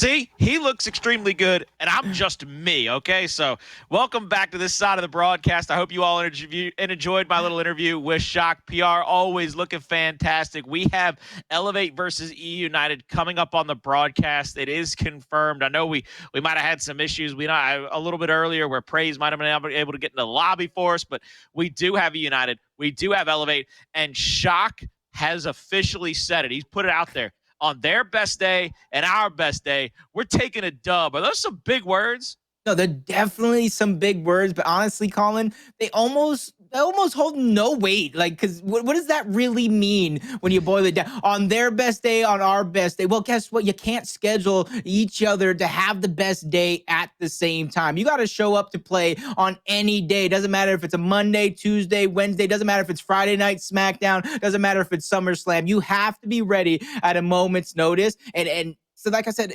See, he looks extremely good, and I'm just me, okay? So welcome back to this side of the broadcast. I hope you all enjoyed my little interview with Shock. PR always looking fantastic. We have Elevate versus eUnited coming up on the broadcast. It is confirmed. I know we might have had some issues. A little bit earlier where Praized might have been able to get in the lobby for us, but we do have eUnited. We do have Elevate, and Shock has officially said it. He's put it out there. On their best day and our best day, we're taking a dub. Are those some big words? No, they're definitely some big words, but honestly, Colin, they almost hold no weight. Like, because what does that really mean when you boil it down? On their best day, on our best day. Well, guess what? You can't schedule each other to have the best day at the same time. You got to show up to play on any day. Doesn't matter if it's a Monday, Tuesday, Wednesday. Doesn't matter if it's Friday night SmackDown. Doesn't matter if it's SummerSlam. You have to be ready at a moment's notice. And so, like I said,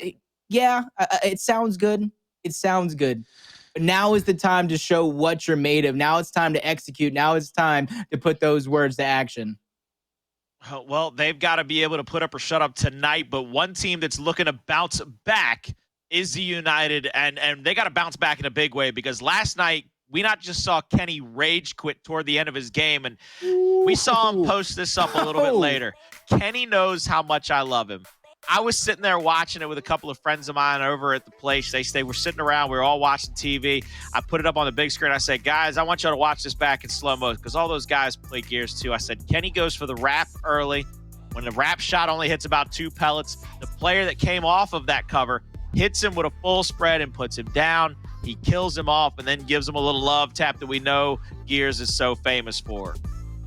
yeah, it sounds good. It sounds good. But now is the time to show what you're made of. Now it's time to execute. Now it's time to put those words to action. Well, they've got to be able to put up or shut up tonight. But one team that's looking to bounce back is the United. And they got to bounce back in a big way, because last night we not just saw Kenny rage quit toward the end of his game, and we saw him post this up a little bit later. Kenny knows how much I love him. I was sitting there watching it with a couple of friends of mine over at the place. They were sitting around. We were all watching TV. I put it up on the big screen. I said, guys, I want y'all to watch this back in slow-mo, because all those guys play Gears too. I said, Kenny goes for the wrap early. When the wrap shot only hits about 2 pellets, the player that came off of that cover hits him with a full spread and puts him down. He kills him off and then gives him a little love tap that we know Gears is so famous for.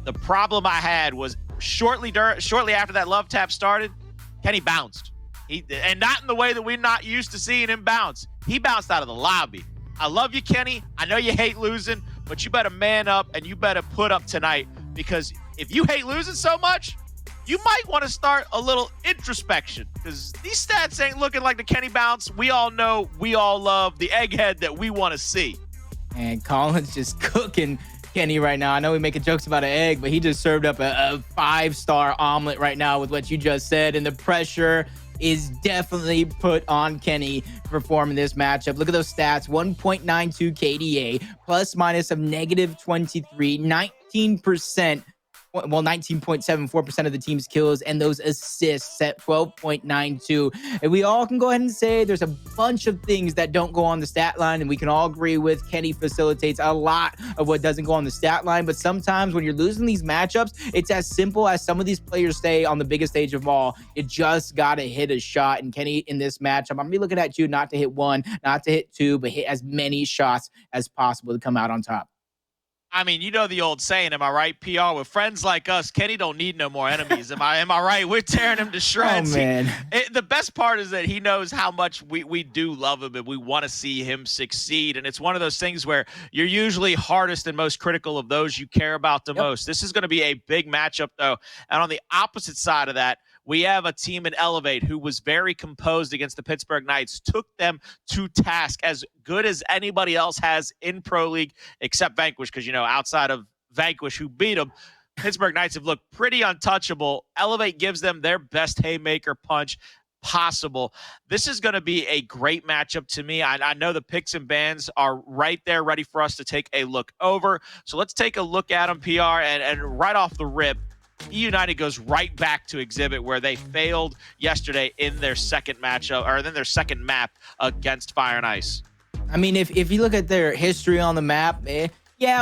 The problem I had was shortly after that love tap started, Kenny bounced. And not in the way that we're not used to seeing him bounce. He bounced out of the lobby. I love you, Kenny. I know you hate losing, but you better man up and you better put up tonight, because if you hate losing so much, you might want to start a little introspection, because these stats ain't looking like the Kenny bounce we all know, we all love, the egghead that we want to see. And Colin's just cooking Kenny right now. I know we making jokes about an egg, but he just served up a 5-star omelet right now with what you just said, and the pressure is definitely put on Kenny to perform in this matchup. Look at those stats: 1.92 KDA, plus minus of -23, 19%. Well, 19.74% of the team's kills, and those assists at 12.92. And we all can go ahead and say there's a bunch of things that don't go on the stat line, and we can all agree with Kenny facilitates a lot of what doesn't go on the stat line. But sometimes when you're losing these matchups, it's as simple as some of these players say on the biggest stage of all, you just got to hit a shot. And Kenny, in this matchup, I'm going to be looking at you not to hit 1, not to hit 2, but hit as many shots as possible to come out on top. I mean, you know the old saying, am I right, PR? With friends like us, Kenny don't need no more enemies. Am I right? We're tearing him to shreds. Oh, man. The best part is that he knows how much we do love him, and we want to see him succeed. And it's one of those things where you're usually hardest and most critical of those you care about the most. This is going to be a big matchup, though. And on the opposite side of that, we have a team in Elevate who was very composed against the Pittsburgh Knights, took them to task, as good as anybody else has in Pro League, except Vanquish, because, outside of Vanquish, who beat them, Pittsburgh Knights have looked pretty untouchable. Elevate gives them their best haymaker punch possible. This is going to be a great matchup to me. I know the picks and bans are right there ready for us to take a look over. So let's take a look at them, PR, and right off the rip, eUnited goes right back to Exhibit, where they failed yesterday in their second matchup, or in their second map against Fire and Ice. I mean, if you look at their history on the map,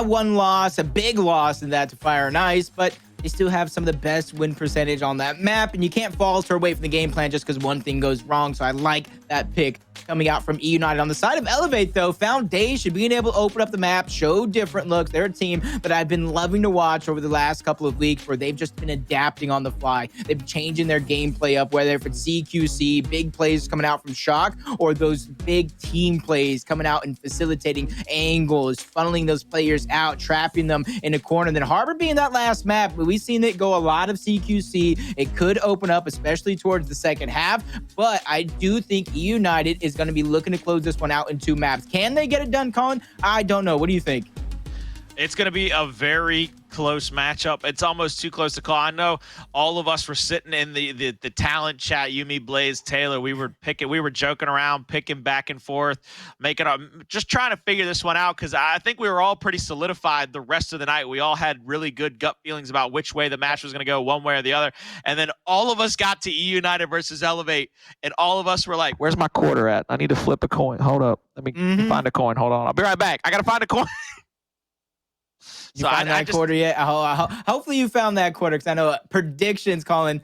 one loss, a big loss in that to Fire and Ice, but they still have some of the best win percentage on that map, and you can't falter away from the game plan just because one thing goes wrong. So I like that pick coming out from eUnited. On the side of Elevate, though, Foundation being able to open up the map, show different looks. They're a team that I've been loving to watch over the last couple of weeks, where they've just been adapting on the fly. They've been changing their gameplay up, whether if it's CQC, big plays coming out from Shock, or those big team plays coming out and facilitating angles, funneling those players out, trapping them in a corner. And then Harbor being that last map, we've seen it go a lot of CQC. It could open up, especially towards the second half, but I do think eUnited is going to be looking to close this one out in 2 maps. Can they get it done, Colin? I don't know. What do you think? It's going to be a very close matchup. It's almost too close to call. I know all of us were sitting in the talent chat, Yumi, Blaze, Taylor. We were joking around, picking back and forth, making up, just trying to figure this one out because I think we were all pretty solidified the rest of the night. We all had really good gut feelings about which way the match was going to go, one way or the other. And then all of us got to eUnited versus Elevate, and all of us were like, "Where's my quarter at? I need to flip a coin. Hold up. Let me find a coin. Hold on. I'll be right back. I got to find a coin." You found that quarter yet? Hopefully you found that quarter because I know predictions, Colin,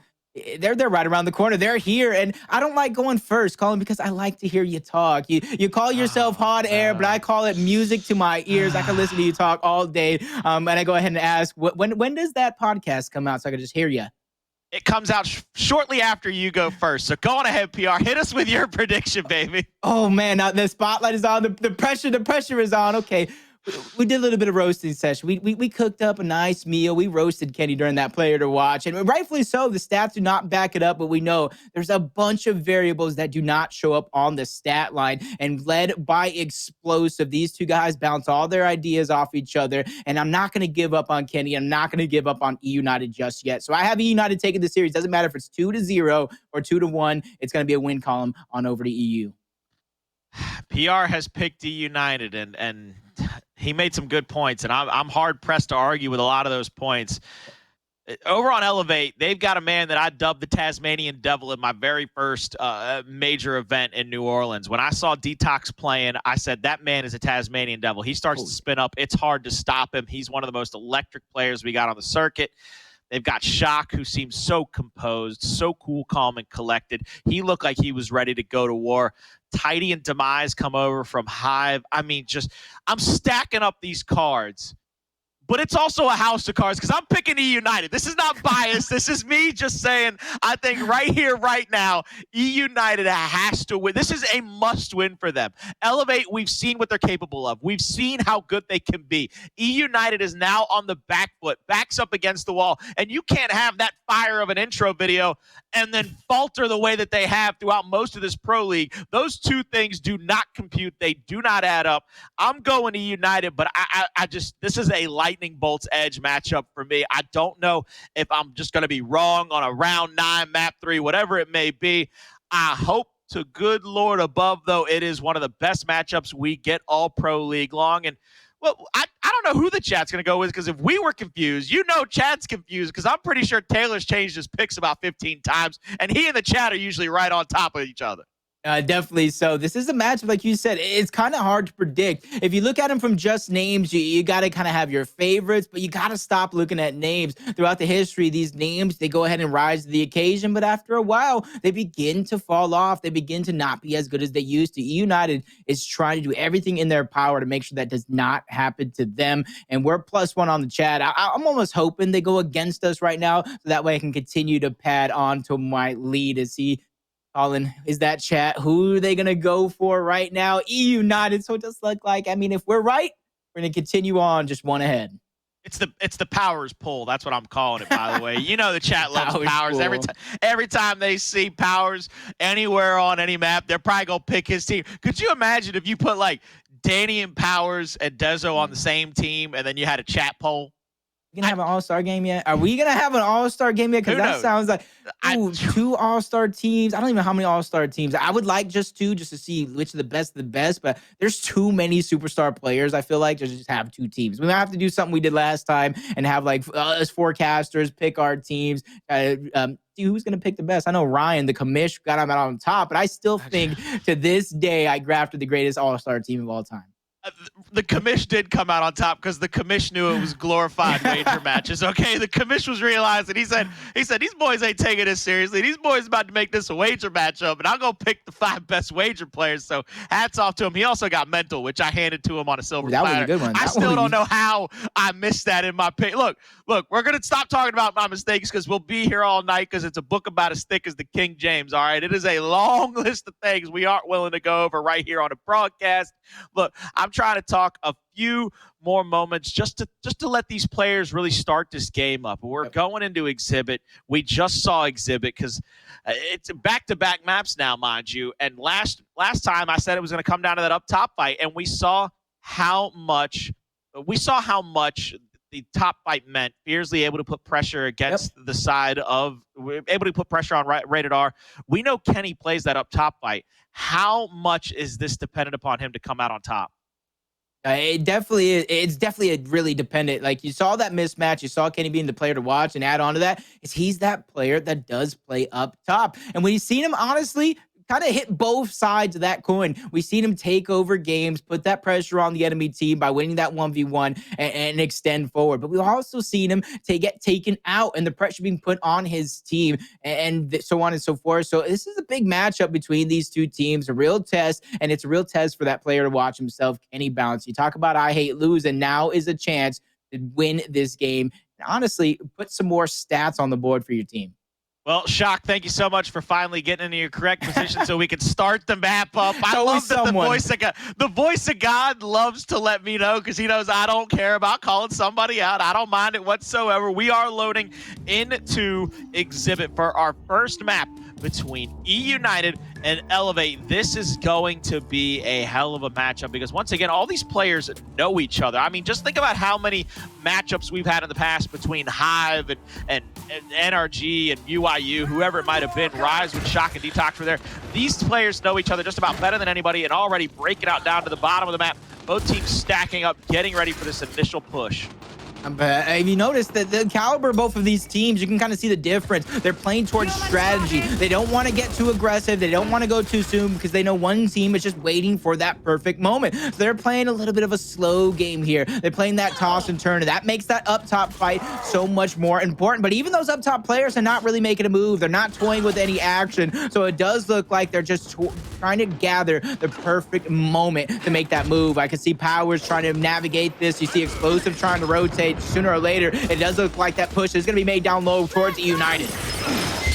they're right around the corner. They're here, and I don't like going first, Colin, because I like to hear you talk. You call yourself hot air, but I call it music to my ears. I can listen to you talk all day. And I go ahead and ask, when does that podcast come out so I can just hear you? It comes out shortly after you go first. So go on ahead, PR. Hit us with your prediction, baby. Oh, man, now the spotlight is on. The pressure is on. Okay. We did a little bit of roasting session. We cooked up a nice meal. We roasted Kenny during that player to watch. And rightfully so, the stats do not back it up, but we know there's a bunch of variables that do not show up on the stat line. And led by Xplosive, these two guys bounce all their ideas off each other. And I'm not going to give up on Kenny. I'm not going to give up on eUnited just yet. So I have eUnited taking the series. Doesn't matter if it's 2-0 or 2-1. It's going to be a win column on over to EU. PR has picked eUnited, and he made some good points, and I'm hard-pressed to argue with a lot of those points. Over on Elevate, they've got a man that I dubbed the Tasmanian Devil in my very first major event in New Orleans. When I saw Detox playing, I said, that man is a Tasmanian Devil. He starts to spin up. It's hard to stop him. He's one of the most electric players we got on the circuit. They've got Shock, who seems so composed, so cool, calm, and collected. He looked like he was ready to go to war. Tidy and Demise come over from Hive. I mean, I'm stacking up these cards. But it's also a house of cards because I'm picking eUnited. This is not biased. This is me just saying, I think right here, right now, eUnited has to win. This is a must-win for them. Elevate, we've seen what they're capable of. We've seen how good they can be. eUnited is now on the back foot, backs up against the wall, and you can't have that fire of an intro video and then falter the way that they have throughout most of this pro league. Those two things do not compute. They do not add up. I'm going eUnited, but this is a lightning bolts edge matchup for me. I don't know if I'm just going to be wrong on a round 9, map 3, whatever it may be. I hope to good Lord above, though, it is one of the best matchups we get all pro league long. And well, I don't know who the chat's going to go with, because if we were confused, chat's confused, because I'm pretty sure Taylor's changed his picks about 15 times, and he and the chat are usually right on top of each other. Definitely so. This is a matchup, like you said, it's kind of hard to predict. If you look at them from just names, you got to kind of have your favorites, but you got to stop looking at names. Throughout the history, these names, they go ahead and rise to the occasion, but after a while, they begin to fall off. They begin to not be as good as they used to. eUnited is trying to do everything in their power to make sure that does not happen to them, and we're +1 on the chat. I'm almost hoping they go against us right now, so that way I can continue to pad on to my lead to see. Colin, is that chat? Who are they going to go for right now? eUnited. So it does look like, I mean, if we're right, we're going to continue on just one ahead. It's the Powerz pull. That's what I'm calling it, by the way. You know the chat loves Powerz. Every time they see Powerz anywhere on any map, they're probably going to pick his team. Could you imagine if you put like Danny and Powerz and Dezo on the same team and then you had a chat poll? We gonna have an all-star game yet? Are we gonna have an all-star game yet? Because that sounds like 2 all-star teams. I don't even know how many all-star teams. I would like just 2, just to see which of the best. But there's too many superstar players, I feel like, to just have 2 teams. We might have to do something we did last time and have like us forecasters pick our teams. Who's going to pick the best? I know Ryan, the commish, got him out on top, but I still think to this day I grafted the greatest all-star team of all time. The commish did come out on top because the commish knew it was glorified wager matches. Okay, the commish was realizing. He said these boys ain't taking this seriously. These boys about to make this a wager matchup, and I'm gonna pick the 5 best wager players. So hats off to him. He also got mental, which I handed to him on a silver platter. That was a good one. I still don't know how I missed that in my pick. Look, we're gonna stop talking about my mistakes because we'll be here all night because it's a book about as thick as the King James. All right, it is a long list of things we aren't willing to go over right here on a broadcast. Look, I'm trying to talk a few more moments just to let these players really start this game up. We're going into Exhibit. We just saw Exhibit because it's back-to-back maps now, mind you. And last time I said it was going to come down to that up top fight, and we saw how much we saw how much the top fight meant. Fiercely able to put pressure against the side of, we're able to put pressure on Rated R. We know Kenny plays that up top fight. How much is this dependent upon him to come out on top? It definitely is. It's definitely a really dependent. Like you saw that mismatch, you saw Kenny being the player to watch, and add on to that is he's that player that does play up top. And when you've seen him, honestly, kind of hit both sides of that coin. We've seen him take over games, put that pressure on the enemy team by winning that 1v1 and extend forward. But we've also seen him get taken out and the pressure being put on his team and so on and so forth. So this is a big matchup between these two teams, a real test, and it's a real test for that player to watch himself. Kenny Bounce. You talk about I hate losing. Now is a chance to win this game. And honestly, put some more stats on the board for your team. Well, Shock, thank you so much for finally getting into your correct position so we can start the map up. I love that the voice of God loves to let me know because he knows I don't care about calling somebody out. I don't mind it whatsoever. We are loading into Exhibit for our first map between eUnited and Elevate. This is going to be a hell of a matchup because once again, all these players know each other. I mean, just think about how many matchups we've had in the past between Hive and NRG and UIU, whoever it might have been. Rise with Shock and Detox were there. These players know each other just about better than anybody and already breaking out down to the bottom of the map. Both teams stacking up, getting ready for this initial push. If you notice that the caliber of both of these teams, you can kind of see the difference. They're playing towards strategy. They don't want to get too aggressive. They don't want to go too soon because they know one team is just waiting for that perfect moment. So they're playing a little bit of a slow game here. They're playing that toss and turn, and that makes that up top fight so much more important. But even those up top players are not really making a move. They're not toying with any action. So it does look like they're just trying to gather the perfect moment to make that move. I can see Powerz trying to navigate this. You see Xplosive trying to rotate. Sooner or later, it does look like that push is going to be made down low towards eUnited.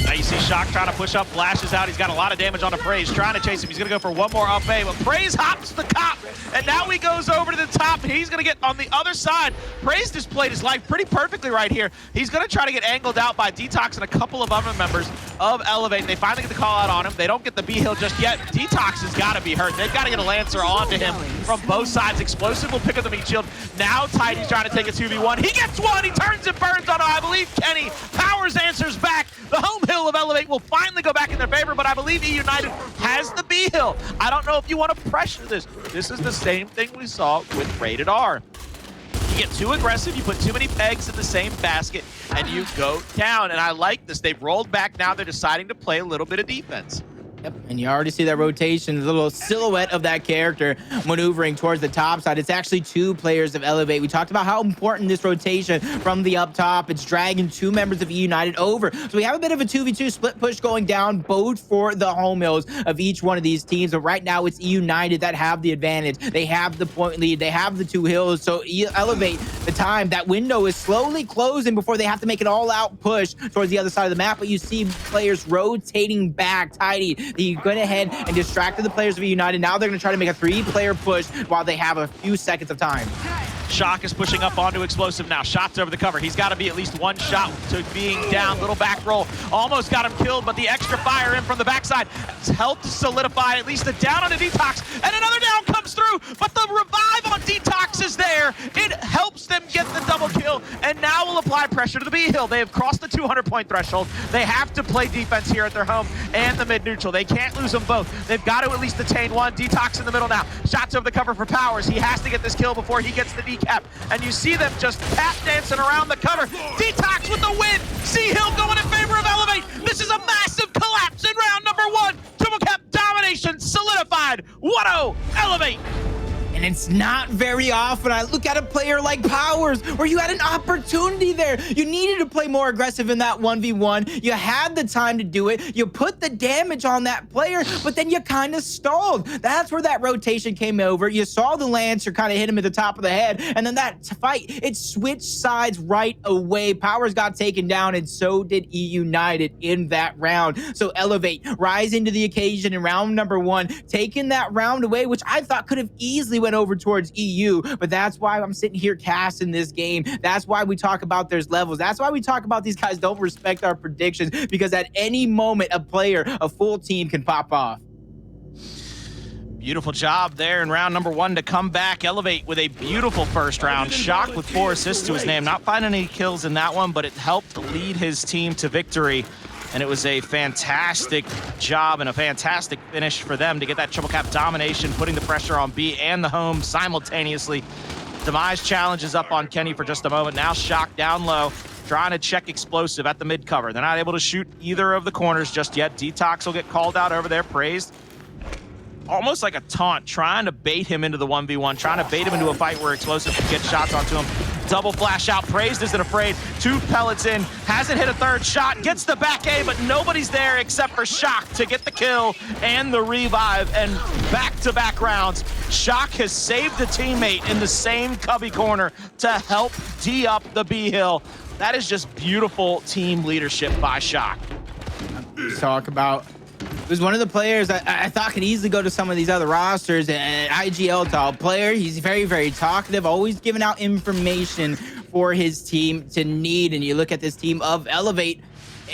Now you see Shock trying to push up, flashes out. He's got a lot of damage on the Praized, trying to chase him. He's going to go for one more up A, but Praized hops the cop, and now he goes over to the top. He's going to get on the other side. Praized has played his life pretty perfectly right here. He's going to try to get angled out by Detox and a couple of other members of Elevate. They finally get the call out on him. They don't get the B hill just yet. Detox has got to be hurt. They've got to get a Lancer onto him from both sides. Xplosive will pick up the meat shield. Now Tidy's trying to take a 2v1. He gets one. He turns and burns on, I believe, Kenny. Powerz answers back. The home hill of Elevate will finally go back in their favor, but I believe eUnited has the B hill. I don't know if you want to pressure this. This is the same thing we saw with Rated R. You get too aggressive, you put too many eggs in the same basket, and you go down. And I like this. They've rolled back now. They're deciding to play a little bit of defense. Yep, and you already see that rotation, the little silhouette of that character maneuvering towards the top side. It's actually two players of Elevate. We talked about how important this rotation from the up top. It's dragging two members of eUnited over. So we have a bit of a 2v2 split push going down, both for the home hills of each one of these teams. But right now, it's eUnited that have the advantage. They have the point lead. They have the two hills. So Elevate, the time, that window is slowly closing before they have to make an all-out push towards the other side of the map. But you see players rotating back. Tidy, he went ahead and distracted the players of eUnited. Now they're going to try to make a 3-player push while they have a few seconds of time. Shock is pushing up onto Xplosive now. Shots over the cover. He's got to be at least one shot to being down. Little back roll. Almost got him killed, but the extra fire in from the backside has helped solidify at least a down on a Detox. And another down comes through, but the revive on Detox is there. It helps them get the double kill, and now will apply pressure to the B hill. They have crossed the 200-point threshold. They have to play defense here at their home and the mid-neutral. They can't lose them both. They've got to at least detain one. Detox in the middle now. Shots over the cover for Powerz. He has to get this kill before he gets the decap. And you see them just tap dancing around the cover. Detox with the win. C-Hill going in favor of Elevate. This is a massive collapse in round number 1. Triple cap domination solidified. 1-0 Elevate. And it's not very often I look at a player like Powerz where you had an opportunity there. You needed to play more aggressive in that 1v1. You had the time to do it. You put the damage on that player, but then you kind of stalled. That's where that rotation came over. You saw the Lancer kind of hit him at the top of the head, and then that fight, it switched sides right away. Powerz got taken down, and so did eUnited in that round. So Elevate rise into the occasion in round number 1, taking that round away, which I thought could have easily went over towards EU, but that's why I'm sitting here casting this game. That's why we talk about there's levels. That's why we talk about these guys don't respect our predictions, because at any moment a player, a full team can pop off. Beautiful job there in round number 1 to come back. Elevate with a beautiful first round. Shock with 4 assists to his name. Not finding any kills in that one, but it helped lead his team to victory. And it was a fantastic job and a fantastic finish for them to get that triple cap domination, putting the pressure on B and the home simultaneously. Demise challenge is up on Kenny for just a moment. Now Shock down low, trying to check Xplosive at the mid cover. They're not able to shoot either of the corners just yet. Detox will get called out over there. Praized, almost like a taunt, trying to bait him into the 1v1, trying to bait him into a fight where Xplosive can get shots onto him. Double flash out. Praized isn't afraid. 2 pellets in. Hasn't hit a 3rd shot. Gets the back A, but nobody's there except for Shock to get the kill and the revive. And back-to-back rounds, Shock has saved a teammate in the same cubby corner to help D up the B hill. That is just beautiful team leadership by Shock. Talk about, it was one of the players I thought could easily go to some of these other rosters, an IGL top player. He's very, very talkative, always giving out information for his team to need. And you look at this team of Elevate,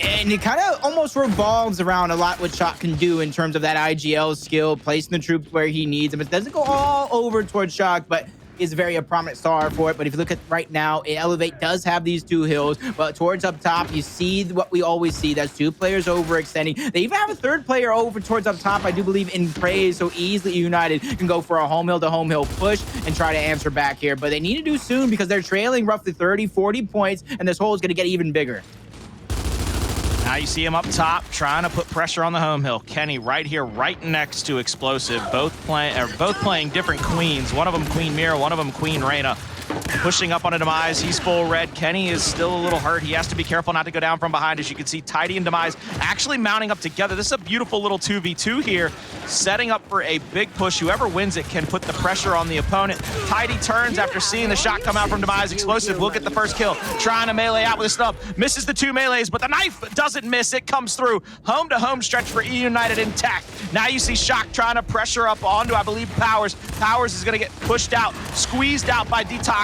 and it kind of almost revolves around a lot what Shock can do in terms of that IGL skill, placing the troops where he needs them. It doesn't go all over towards Shock, but is very a prominent star for it. But if you look at right now, Elevate does have these 2 hills, but towards up top, you see what we always see. That's 2 players overextending. They even have a 3rd player over towards up top, I do believe, in Praized, so easily United can go for a home hill to home hill push and try to answer back here. But they need to do soon because they're trailing roughly 30, 40 points, and this hole is going to get even bigger. Now you see him up top trying to put pressure on the home hill. Kenny right here, right next to Xplosive, both playing different queens. One of them Queen Mira, one of them Queen Reina. Pushing up on a Demise. He's full red. Kenny is still a little hurt. He has to be careful not to go down from behind. As you can see, Tidy and Demise actually mounting up together. This is a beautiful little 2v2 here, setting up for a big push. Whoever wins it can put the pressure on the opponent. Tidy turns after seeing the shot come out from Demise. Xplosive will get the first kill, trying to melee out with a snub. Misses the 2 melees, but the knife doesn't miss. It comes through. Home to home stretch for eUnited intact. Now you see Shock trying to pressure up onto, I believe, Powerz. Powerz is going to get pushed out, squeezed out by Detox,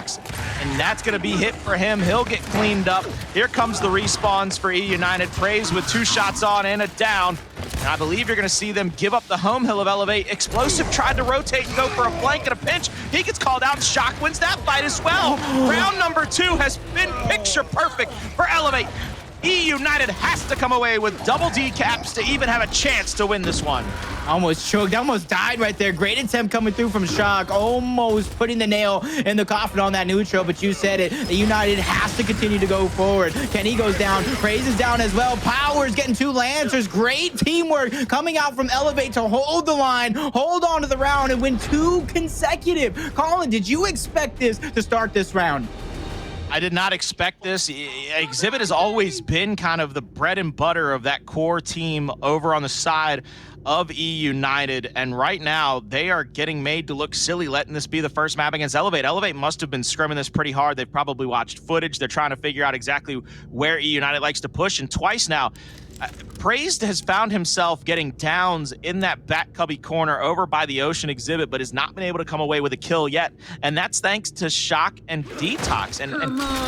and that's going to be hit for him. He'll get cleaned up. Here comes the respawns for eUnited. Praized with 2 shots on and a down. And I believe you're going to see them give up the home hill of Elevate. Xplosive tried to rotate and go for a flank and a pinch. He gets called out. Shock wins that fight as well. Round number 2 has been picture perfect for Elevate. eUnited has to come away with double decaps to even have a chance to win this one. Almost choked, almost died right there. Great attempt coming through from Shock, almost putting the nail in the coffin on that neutral, but you said it. The United has to continue to go forward. Kenny goes down, Praized is down as well. Powerz getting 2 Lancers. Great teamwork coming out from Elevate to hold the line, hold on to the round, and win 2 consecutive. Colin, did you expect this to start this round? I did not expect this. Exhibit has always been kind of the bread and butter of that core team over on the side of eUnited, and right now they are getting made to look silly letting this be the first map against Elevate. Elevate must have been scrimming this pretty hard. They've probably watched footage. They're trying to figure out exactly where eUnited likes to push, and twice now Praized has found himself getting downs in that back cubby corner over by the Ocean exhibit, but has not been able to come away with a kill yet. And that's thanks to Shock and Detox. And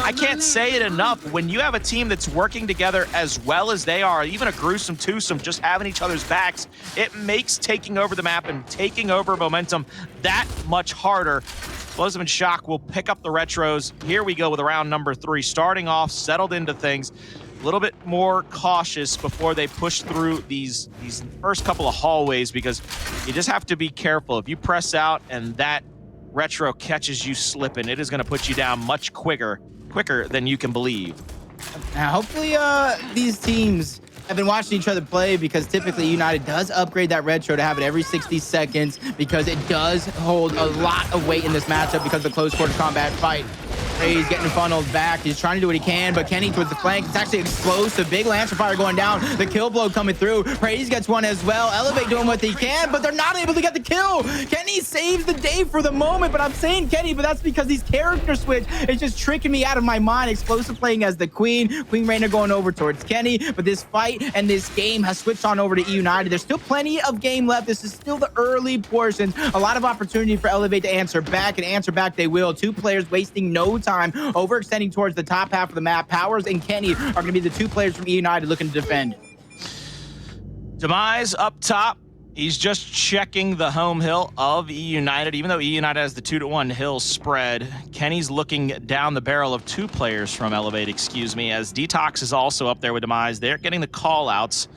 I can't say it enough, when you have a team that's working together as well as they are, even a gruesome twosome, just having each other's backs, it makes taking over the map and taking over momentum that much harder. Xplosive and Shock will pick up the retros. Here we go with round number 3, starting off, settled into things. A little bit more cautious before they push through these first couple of hallways, because you just have to be careful. If you press out and that retro catches you slipping, it is going to put you down much quicker than you can believe. Now, hopefully these teams have been watching each other play, because typically United does upgrade that retro to have it every 60 seconds because it does hold a lot of weight in this matchup because of the close quarter combat fight. He's getting funneled back. He's trying to do what he can, but Kenny towards the flank. It's actually Xplosive. Big Lancer fire going down. The kill blow coming through. Praized gets one as well. Elevate doing what they can, but they're not able to get the kill. Kenny saves the day for the moment, but I'm saying Kenny, but that's because these character switch is just tricking me out of my mind. Xplosive playing as the Queen. Queen Reina going over towards Kenny, but this fight and this game has switched on over to eUnited. There's still plenty of game left. This is still the early portions. A lot of opportunity for Elevate to answer back, and answer back they will. 2 players wasting no time, overextending towards the top half of the map. Powerz and Kenny are going to be the 2 players from eUnited looking to defend. Demise up top. He's just checking the home hill of eUnited. Even though eUnited has the 2-1 hill spread, Kenny's looking down the barrel of 2 players from Elevate, excuse me, as Detox is also up there with Demise. They're getting the call-outs.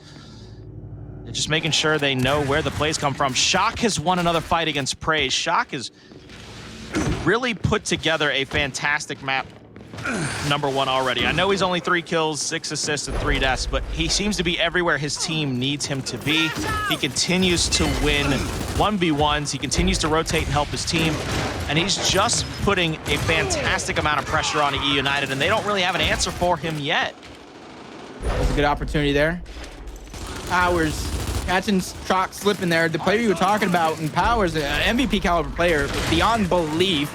They're just making sure they know where the plays come from. Shock has won another fight against Praized. Shock has really put together a fantastic map. #1 already. I know he's only 3 kills, 6 assists, and 3 deaths, but he seems to be everywhere his team needs him to be. He continues to win 1v1s. He continues to rotate and help his team, and he's just putting a fantastic amount of pressure on eUnited, and they don't really have an answer for him yet. That's a good opportunity there. Powerz catching Shock slipping there. The player you were talking about in Powerz, an MVP caliber player, beyond belief.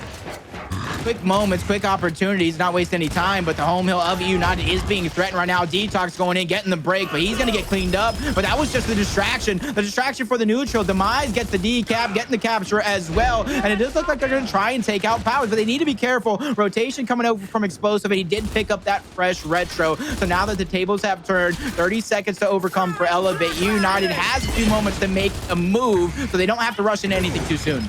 Quick moments, quick opportunities, not waste any time, but the home hill of eUnited is being threatened right now. Detox going in, getting the break, but he's going to get cleaned up. But that was just the distraction for the neutral. Demise gets the decap, getting the capture as well. And it does look like they're going to try and take out Powerz, but they need to be careful. Rotation coming over from Xplosive, and he did pick up that fresh retro. So now that the tables have turned, 30 seconds to overcome for Elevate. eUnited has a few moments to make a move, so they don't have to rush into anything too soon.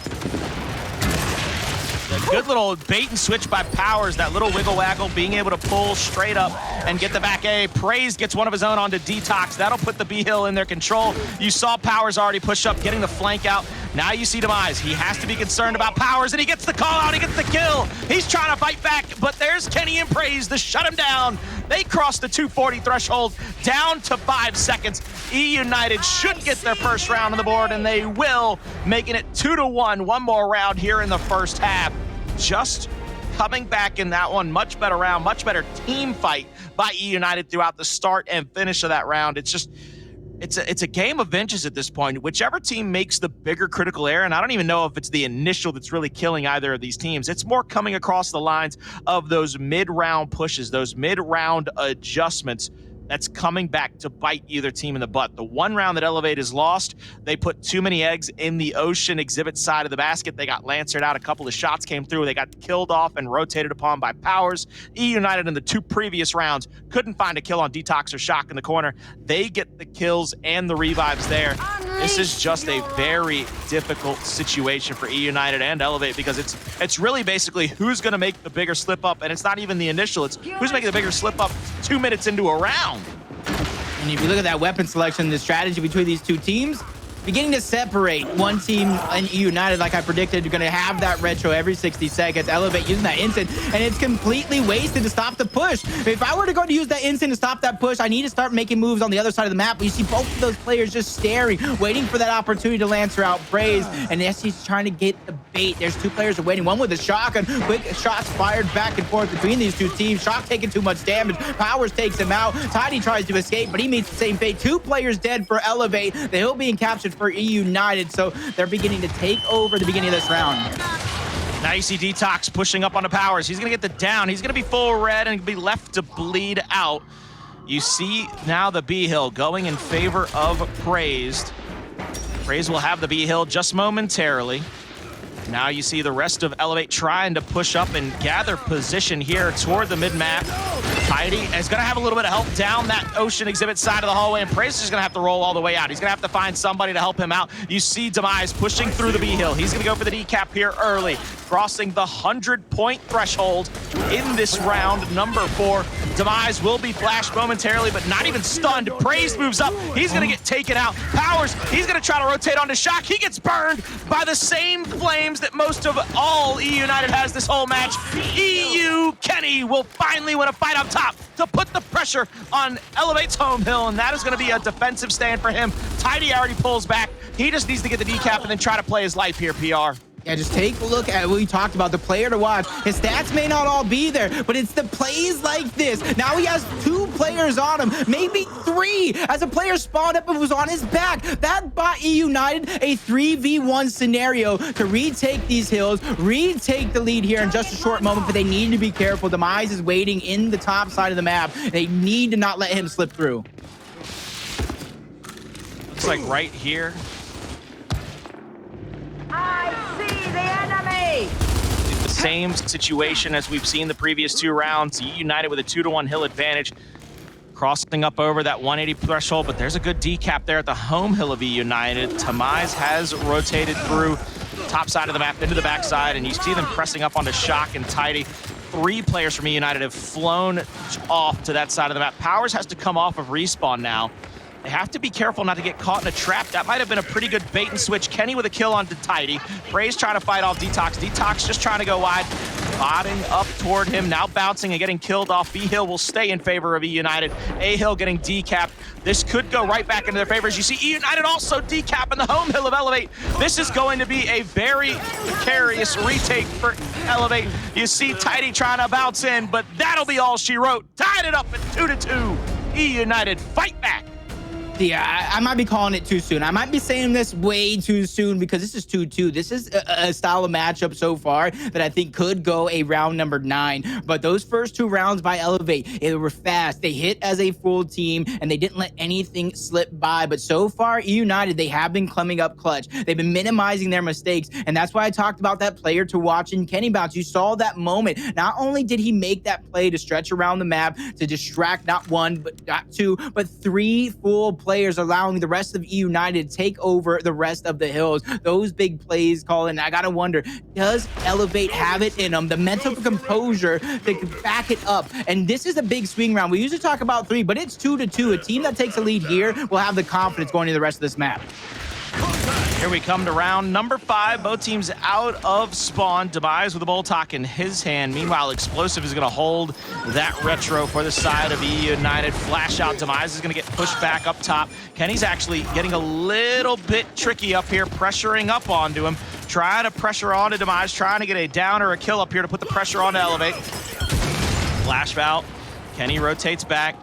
A good little bait and switch by Powerz, that little wiggle waggle, being able to pull straight up and get the back A. Praized gets one of his own onto Detox. That'll put the B hill in their control. You saw Powerz already push up, getting the flank out. Now you see Demise. He has to be concerned about Powerz, and he gets the call out, he gets the kill. He's trying to fight back, but there's Kenny and Praized to shut him down. They cross the 240 threshold, down to 5 seconds. eUnited should get their first round on the board, and they will, making it 2-1. One more round here in the first half. Just coming back in that one. Much better round, much better team fight by eUnited throughout the start and finish of that round. It's just, it's a game of inches at this point. Whichever team makes the bigger critical error, and I don't even know if it's the initial that's really killing either of these teams. It's more coming across the lines of those mid-round pushes, those mid-round adjustments that's coming back to bite either team in the butt. The one round that Elevate is lost, they put too many eggs in the Ocean exhibit side of the basket. They got lancered out. A couple of shots came through. They got killed off and rotated upon by Powerz. eUnited in the 2 previous rounds couldn't find a kill on Detox or Shock in the corner. They get the kills and the revives there. This is just a very difficult situation for eUnited and Elevate, because it's really basically who's going to make the bigger slip up, and it's not even the initial. It's who's making the bigger slip up 2 minutes into a round. And if you look at that weapon selection, the strategy between these two teams, beginning to separate. One team in eUnited, like I predicted, you're going to have that retro every 60 seconds. Elevate using that instant, and it's completely wasted to stop the push. If I were to go to use that instant to stop that push, I need to start making moves on the other side of the map. But you see both of those players just staring, waiting for that opportunity to lancer out Praized. And yes, he's trying to get the bait. There's 2 players waiting, one with a shotgun. Quick shots fired back and forth between these 2 teams. Shock taking too much damage. Powerz takes him out. Tidy tries to escape, but he meets the same fate. 2 players dead for Elevate. The hill being captured for eUnited, so they're beginning to take over the beginning of this round. Now you see Detox pushing up onto Powerz. He's going to get the down. He's going to be full red and be left to bleed out. You see now the B hill going in favor of Praized. Praized will have the B hill just momentarily. Now you see the rest of Elevate trying to push up and gather position here toward the mid-map. Tidy is going to have a little bit of help down that Ocean exhibit side of the hallway, and Praized is going to have to roll all the way out. He's going to have to find somebody to help him out. You see Demise pushing through the B-hill. He's going to go for the decap here early, crossing the 100-point threshold in this round, number 4. Demise will be flashed momentarily, but not even stunned. Praized moves up. He's going to get taken out. Powerz, he's going to try to rotate onto Shock. He gets burned by the same flames that most of all eUnited has this whole match. Kenny will finally win a fight up top to put the pressure on Elevate's home hill, and that is going to be a defensive stand for him. Tidy already pulls back. He just needs to get the decap and then try to play his life here, PR. Yeah, just take a look at what we talked about, the player to watch. His stats may not all be there, but it's the plays like this. Now he has 2 players on him, maybe 3, as a player spawned up and was on his back. That bought eUnited a 3v1 scenario to retake these hills, retake the lead here in just a short moment, but they need to be careful. Demise is waiting in the top side of the map. They need to not let him slip through. Looks like right here. I see the enemy! The same situation as we've seen the previous 2 rounds. eUnited with a 2-1 hill advantage. crossing up over that 180 threshold, but there's a good decap there at the home hill of eUnited. Demise has rotated through top side of the map into the backside, and you see them pressing up onto Shock and Tidy. 3 players from eUnited have flown off to that side of the map. Powerz has to come off of respawn now. They have to be careful not to get caught in a trap. That might have been a pretty good bait and switch. Kenny with a kill onto Tidy. Praized trying to fight off Detox. Detox just trying to go wide. Botting up toward him, now bouncing and getting killed off. B-Hill will stay in favor of eUnited. A-Hill getting decapped. This could go right back into their favor. As you see, eUnited also decapping the home hill of Elevate. This is going to be a very precarious retake for Elevate. You see Tidy trying to bounce in, but that'll be all she wrote. Tied it up at 2-2. eUnited fight back. Yeah, I might be calling it too soon. I might be saying this way too soon because this is 2-2. This is a style of matchup so far that I think could go a round number 9. But those first 2 rounds by Elevate, they were fast. They hit as a full team, and they didn't let anything slip by. But so far, eUnited, they have been climbing up clutch. They've been minimizing their mistakes, and that's why I talked about that player to watch in Kenny Bounce. You saw that moment. Not only did he make that play to stretch around the map, to distract not 1, but not 2, but 3 full players, allowing the rest of eUnited to take over the rest of the hills. Those big plays, Colin, I gotta wonder, does Elevate have it in them? The mental composure to back it up. And this is a big swing round. We usually talk about 3, but it's 2-2. A team that takes a lead here will have the confidence going into the rest of this map. Here we come to round number 5. Both teams out of spawn. Demise with a Boltok in his hand. Meanwhile, Xplosive is going to hold that retro for the side of eUnited. Flash out. Demise is going to get pushed back up top. Kenny's actually getting a little bit tricky up here, pressuring up onto him. Trying to pressure onto Demise, trying to get a down or a kill up here to put the pressure on to Elevate. Flash out. Kenny rotates back.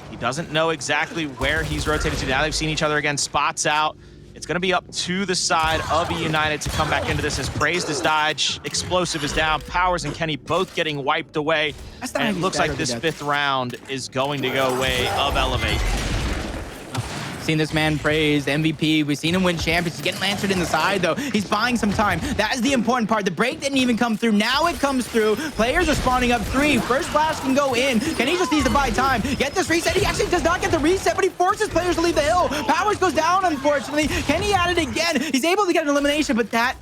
He doesn't know exactly where he's rotated to. Now they've seen each other again. Spots out. It's going to be up to the side of eUnited to come back into this as Praized has died, Xplosive is down, Powerz and Kenny both getting wiped away. And it looks like this 5th round is going to go way of Elevate. Seen this man praised, MVP. We've seen him win champions. He's getting lancered in the side, though. He's buying some time. That is the important part. The break didn't even come through. Now it comes through. Players are spawning up 3. First flash can go in. Kenny just needs to buy time. Get this reset. He actually does not get the reset, but he forces players to leave the hill. Powerz goes down, unfortunately. Kenny at it again. He's able to get an elimination, but that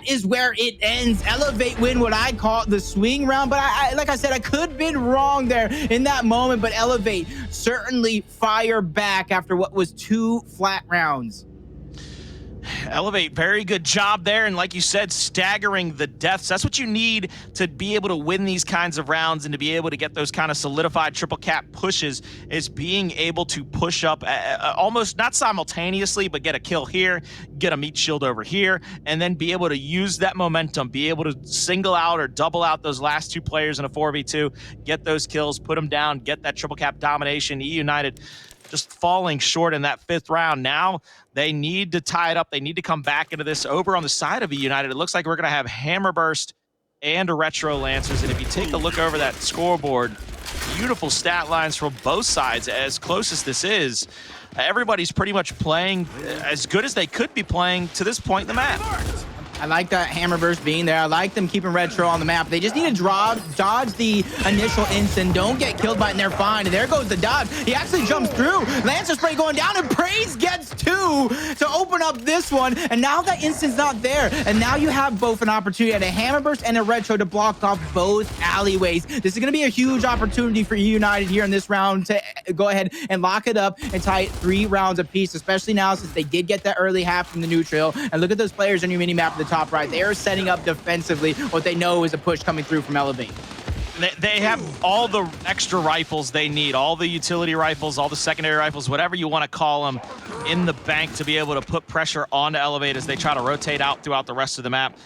is where it ends. Elevate win what I call the swing round, but like I said, I could have been wrong there in that moment, but Elevate certainly fire back after what was 2 flat rounds. Elevate, very good job there, and like you said, staggering the deaths. That's what you need to be able to win these kinds of rounds and to be able to get those kind of solidified triple cap pushes, is being able to push up almost not simultaneously, but get a kill here, get a meat shield over here, and then be able to use that momentum, be able to single out or double out those last 2 players in a 4v2, get those kills, put them down, get that triple cap domination. eUnited just falling short in that 5th round. Now they need to tie it up. They need to come back into this. Over on the side of eUnited, it looks like we're going to have Hammer Burst and a Retro Lancers. And if you take a look over that scoreboard, beautiful stat lines from both sides. As close as this is, everybody's pretty much playing as good as they could be playing to this point in the map. I like that Hammer Burst being there. I like them keeping Retro on the map. They just need to dodge the initial instant. Don't get killed by it, and they're fine. And there goes the dodge. He actually jumps through. Lancer Spray going down, and Praized gets 2 to open up this one. And now that instant's not there. And now you have both an opportunity at a Hammer Burst and a Retro to block off both alleyways. This is going to be a huge opportunity for eUnited here in this round to go ahead and lock it up and tie it 3 rounds apiece, especially now since they did get that early half from the neutral. And look at those players on your mini map at the top right. They are setting up defensively what they know is a push coming through from Elevate. They have all the extra rifles they need, all the utility rifles, all the secondary rifles, whatever you want to call them, in the bank to be able to put pressure onto Elevate as they try to rotate out throughout the rest of the map.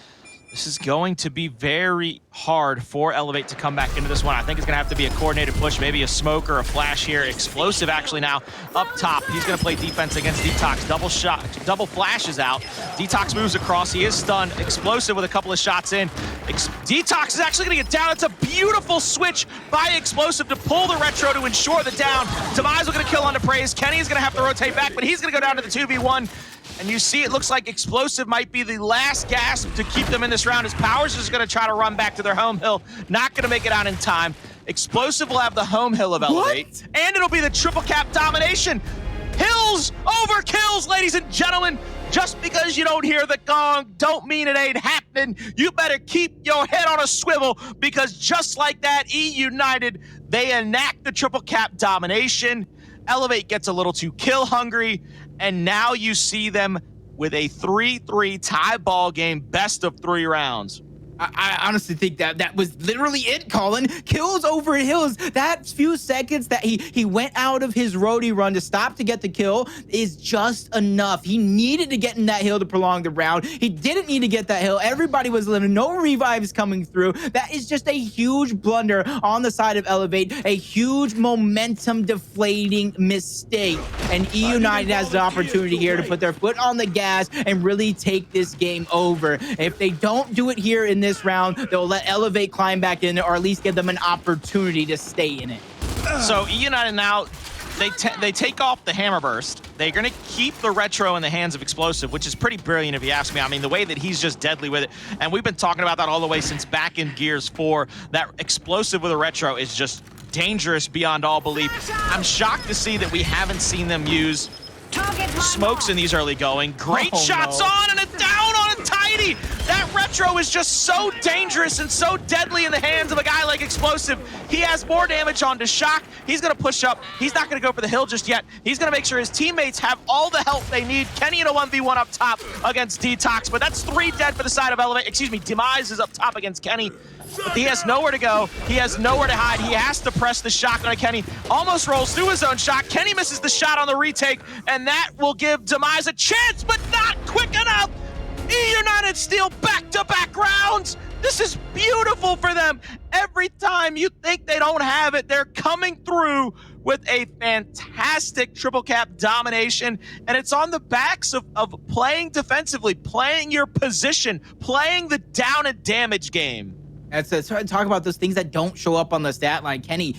This is going to be very hard for Elevate to come back into this one. I think it's going to have to be a coordinated push, maybe a smoke or a flash here. Xplosive actually now up top. He's going to play defense against Detox. Double shot, double flashes out. Detox moves across. He is stunned. Xplosive with a couple of shots in. Detox is actually going to get down. It's a beautiful switch by Xplosive to pull the retro to ensure the down. Demise will get a kill onto Praized. Kenny is going to have to rotate back, but he's going to go down to the 2v1. And you see it looks like Xplosive might be the last gasp to keep them in this round, as Powerz is going to try to run back to their home hill. Not going to make it out in time. Xplosive will have the home hill of Elevate, and it'll be the triple cap domination. Hills over kills, ladies and gentlemen. Just because you don't hear the gong don't mean it ain't happening. You better keep your head on a swivel, because just like that, eUnited, they enact the triple cap domination. Elevate gets a little too kill hungry, and now you see them with a 3-3 tie ball game, best of 3 rounds. I honestly think that was literally it, Colin. Kills over hills. That few seconds that he went out of his roadie run to stop to get the kill is just enough. He needed to get in that hill to prolong the round. He didn't need to get that hill. Everybody was living. No revives coming through. That is just a huge blunder on the side of Elevate. A huge momentum deflating mistake. And eUnited has the opportunity here to put their foot on the gas and really take this game over. If they don't do it here in this round, they'll let Elevate climb back in, or at least give them an opportunity to stay in it. So eUnited now, they take off the hammer burst. They're going to keep the retro in the hands of Xplosive, which is pretty brilliant if you ask me. I mean, the way that he's just deadly with it, and we've been talking about that all the way since back in Gears 4, that Xplosive with a retro is just dangerous beyond all belief. I'm shocked to see that we haven't seen them use smokes in these early going. Great shots on, and a down on a tidy. That retro is just so dangerous and so deadly in the hands of a guy like Xplosive. He has more damage on to Shock. He's going to push up. He's not going to go for the hill just yet. He's going to make sure his teammates have all the help they need. Kenny in a 1v1 up top against Detox, but that's 3 dead for the side of Elevate. Excuse me, Demise is up top against Kenny. But he has nowhere to go. He has nowhere to hide. He has to press the shotgun on Kenny. Almost rolls through his own shot. Kenny misses the shot on the retake, and that will give Demise a chance, but not quick enough. eUnited steal back-to-back rounds. This is beautiful for them. Every time you think they don't have it, they're coming through with a fantastic triple cap domination, and it's on the backs of playing defensively, playing your position, playing the down and damage game. That's talk about those things that don't show up on the stat line. Kenny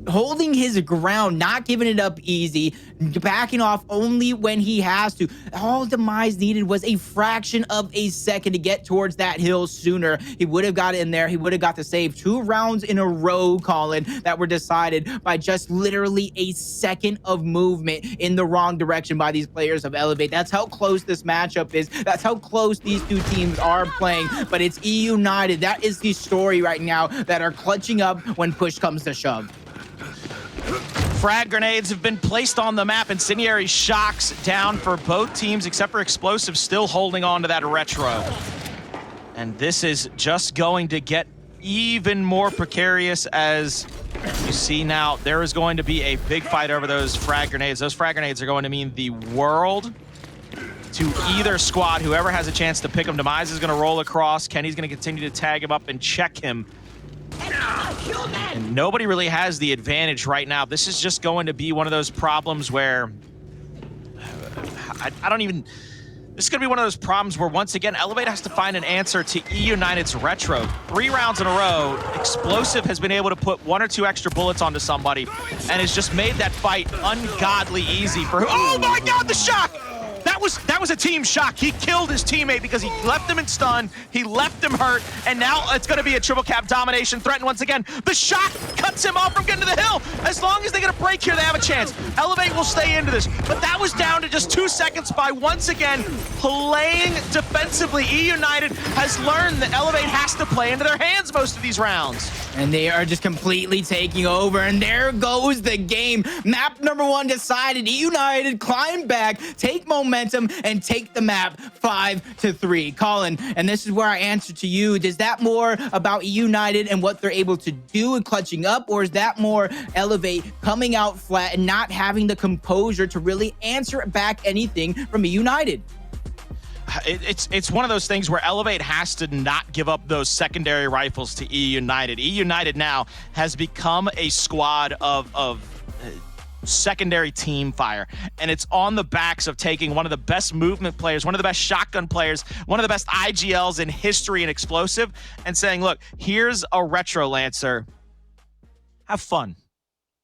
holding his ground, not giving it up easy, backing off only when he has to. All Demise needed was a fraction of a second to get towards that hill sooner. He would have got in there. He would have got the save. 2 rounds in a row, Colin, that were decided by just literally a second of movement in the wrong direction by these players of Elevate. That's how close this matchup is. That's how close these 2 teams are playing. But it's eUnited. That is the story right now, that are clutching up when push comes to shove. Frag grenades have been placed on the map. Incendiary shocks down for both teams, except for Xplosive still holding on to that retro. And this is just going to get even more precarious, as you see now there is going to be a big fight over those frag grenades. Those frag grenades are going to mean the world to either squad. Whoever has a chance to pick him. Demise is going to roll across. Kenny's going to continue to tag him up and check him. And nobody really has the advantage right now. This is just going to be one of those problems where I don't even... This is going to be one of those problems where, once again, Elevate has to find an answer to eUnited's retro. 3 rounds in a row, Xplosive has been able to put 1 or 2 extra bullets onto somebody and has just made that fight ungodly easy for... Oh my God, the shock! That was a team shock. He killed his teammate because he left him in stun, he left him hurt, and now it's going to be a triple cap domination threatened once again. The shock cuts him off from getting to the hill. As long as they get a break here, they have a chance. Elevate will stay into this, but that was down to just 2 seconds by, once again, playing defensively. eUnited has learned that Elevate has to play into their hands most of these rounds. And they are just completely taking over, and there goes the game. Map number 1 decided. eUnited climb back, take momentum, and take the map 5-3. Colin, and this is where I answer to you. Is that more about eUnited and what they're able to do and clutching up, or is that more Elevate coming out flat and not having the composure to really answer back anything from eUnited? It's one of those things where Elevate has to not give up those secondary rifles to eUnited. eUnited now has become a squad of secondary team fire, and it's on the backs of taking one of the best movement players, one of the best shotgun players, one of the best IGLs in history and Xplosive, and saying, look, here's a retro lancer, have fun,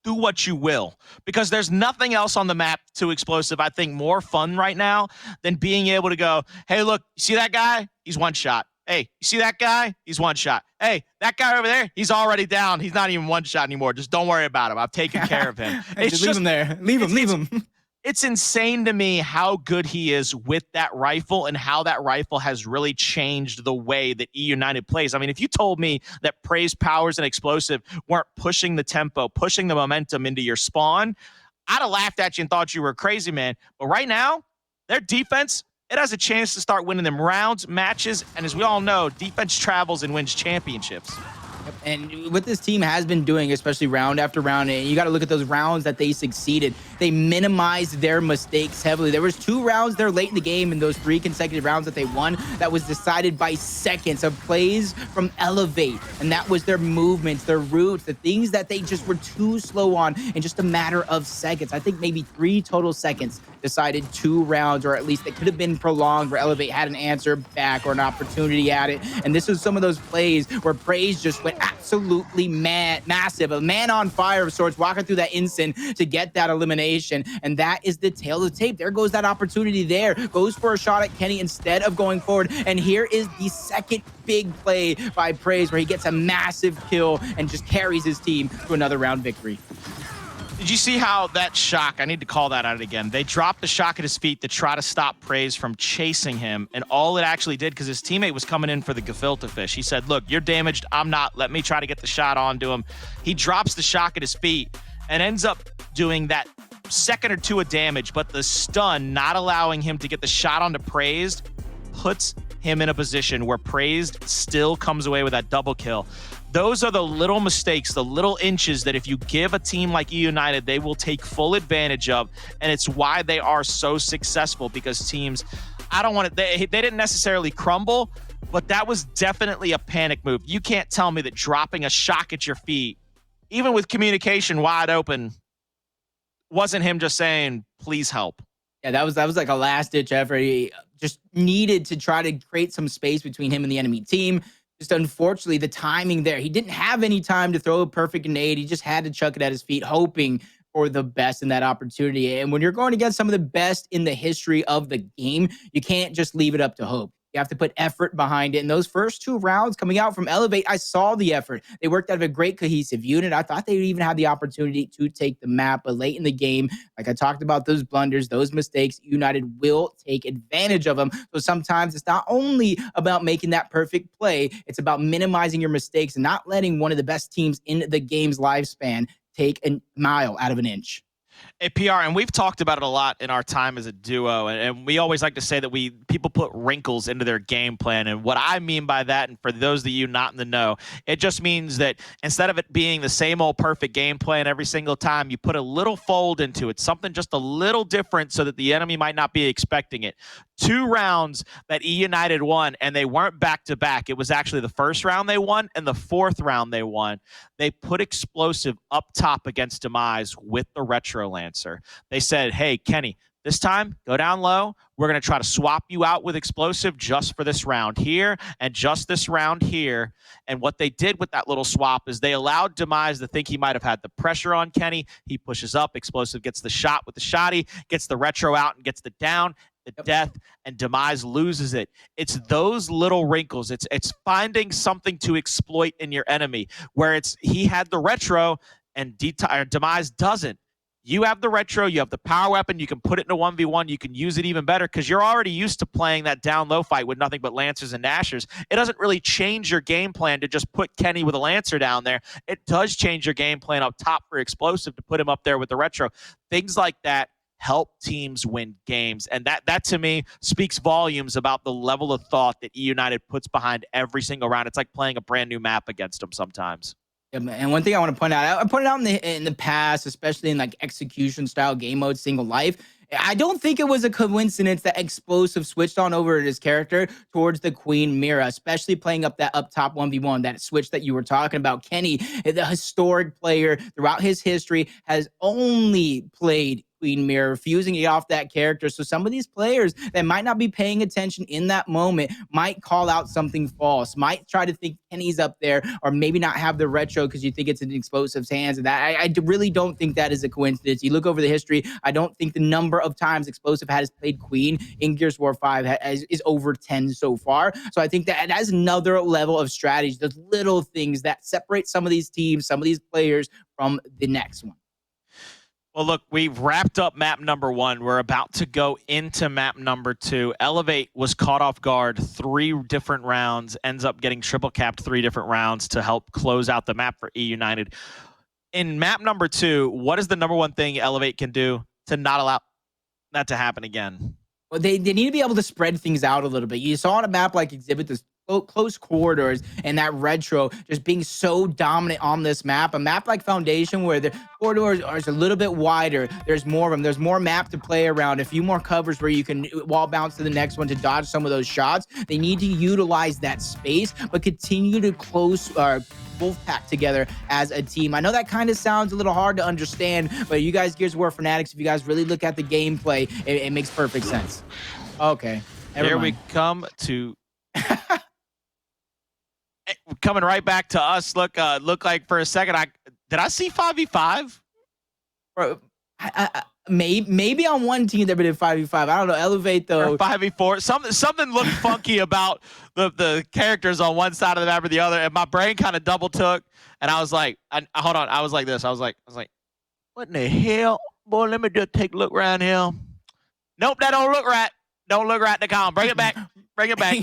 do what you will, because there's nothing else on the map to Xplosive I think more fun right now than being able to go, hey, look, you see that guy? He's 1 shot. Hey, you see that guy? He's one shot. Hey, that guy over there, he's already down. He's not even one shot anymore. Just don't worry about him. I've taken care of him. It's just leave him there. Leave him. It's insane to me how good he is with that rifle and how that rifle has really changed the way that eUnited plays. I mean, if you told me that Praized, Powerz, and Xplosive weren't pushing the tempo, pushing the momentum into your spawn, I'd have laughed at you and thought you were a crazy man. But right now, their defense, it has a chance to start winning them rounds, matches, and as we all know, defense travels and wins championships. And what this team has been doing, especially round after round, and you got to look at those rounds that they succeeded. They minimized their mistakes heavily. There was 2 rounds there late in the game in those 3 consecutive rounds that they won that was decided by seconds of plays from Elevate. And that was their movements, their routes, the things that they just were too slow on in just a matter of seconds. I think maybe 3 total seconds decided 2 rounds, or at least it could have been prolonged where Elevate had an answer back or an opportunity at it. And this was some of those plays where Praise just went absolutely massive, a man on fire of sorts, walking through that instant to get that elimination. And that is the tail of the tape. There goes that opportunity there. Goes for a shot at Kenny instead of going forward. And here is the second big play by Praise where he gets a massive kill and just carries his team to another round victory. Did you see how that shock, I need to call that out again. They dropped the shock at his feet to try to stop Praise from chasing him. And all it actually did, because his teammate was coming in for the gefilte fish. He said, look, you're damaged. I'm not. Let me try to get the shot onto him. He drops the shock at his feet and ends up doing that second or 2 of damage. But the stun, not allowing him to get the shot onto Praised, puts him in a position where Praised still comes away with that double kill. Those are the little mistakes, the little inches that if you give a team like eUnited, they will take full advantage of. And it's why they are so successful, because teams, I don't want to, they didn't necessarily crumble, but that was definitely a panic move. You can't tell me that dropping a shock at your feet, even with communication wide open, wasn't him just saying, please help. Yeah, that was like a last-ditch effort. He just needed to try to create some space between him and the enemy team. Just unfortunately, the timing there. He didn't have any time to throw a perfect grenade. He just had to chuck it at his feet, hoping for the best in that opportunity. And when you're going against some of the best in the history of the game, you can't just leave it up to hope. You have to put effort behind it. And those first 2 rounds coming out from Elevate, I saw the effort. They worked out of a great cohesive unit. I thought they even had the opportunity to take the map, but late in the game, like I talked about, those blunders, those mistakes, United will take advantage of them. So sometimes it's not only about making that perfect play, it's about minimizing your mistakes and not letting one of the best teams in the game's lifespan take a mile out of an inch. Hey, PR, and we've talked about it a lot in our time as a duo, and we always like to say that people put wrinkles into their game plan. And what I mean by that, and for those of you not in the know, it just means that instead of it being the same old perfect game plan every single time, you put a little fold into it, something just a little different so that the enemy might not be expecting it. 2 rounds that eUnited won, and they weren't back-to-back. It was actually the first round they won and the 4th round they won. They put Xplosive up top against Demise with the Retro Lancer. They said, hey, Kenny, this time, go down low. We're going to try to swap you out with Xplosive just for this round here and just this round here. And what they did with that little swap is they allowed Demise to think he might have had the pressure on Kenny. He pushes up. Xplosive gets the shot with the shotty, gets the retro out and gets the down, the death, and Demise loses it. It's those little wrinkles. It's finding something to exploit in your enemy, where he had the retro and Demise doesn't. You have the retro, you have the power weapon, you can put it in a 1v1, you can use it even better because you're already used to playing that down low fight with nothing but Lancers and Nashers. It doesn't really change your game plan to just put Kenny with a Lancer down there. It does change your game plan up top for Xplosive to put him up there with the retro. Things like that help teams win games. And that to me speaks volumes about the level of thought that eUnited puts behind every single round. It's like playing a brand new map against them sometimes. Yeah, and one thing I want to point out, I pointed out in the past, especially in like execution style game mode, single life, I don't think it was a coincidence that Xplosive switched on over his character towards the Queen Mira, especially playing up that up top 1v1, that switch that you were talking about. Kenny, the historic player throughout his history, has only played Queen Mirror, refusing to get off that character. So some of these players that might not be paying attention in that moment might call out something false, might try to think Kenny's up there, or maybe not have the retro because you think it's in Xplosive's hands. And that I really don't think that is a coincidence. You look over the history, I don't think the number of times Xplosive has played Queen in Gears of War 5 is over 10 so far. So I think that is another level of strategy, those little things that separate some of these teams, some of these players from the next one. Well, look, we've wrapped up map number 1. We're about to go into map number 2. Elevate was caught off guard 3 different rounds, ends up getting triple capped 3 different rounds to help close out the map for eUnited. In map number 2, what is the number 1 thing Elevate can do to not allow that to happen again? Well, they need to be able to spread things out a little bit. You saw on a map like Exhibit this close corridors and that retro just being so dominant on this map. A map like Foundation where the corridors are a little bit wider. There's more of them. There's more map to play around. A few more covers where you can wall bounce to the next one to dodge some of those shots. They need to utilize that space, but continue to close both pack together as a team. I know that kind of sounds a little hard to understand, but you guys Gears of War fanatics, if you guys really look at the gameplay, it makes perfect sense. Okay. Here we come to coming right back to us. Look like for a second, did I see 5v5? Bro, maybe on one team that did 5v5. I don't know. Elevate though. Or 5v4. Something looked funky about the characters on one side of the map or the other, and my brain kind of double took, and I was like, hold on. I was like this. I was like, what in the hell, boy? Let me just take a look around here. Nope, that don't look right. Don't look right in the column. Bring it back. Bring it back.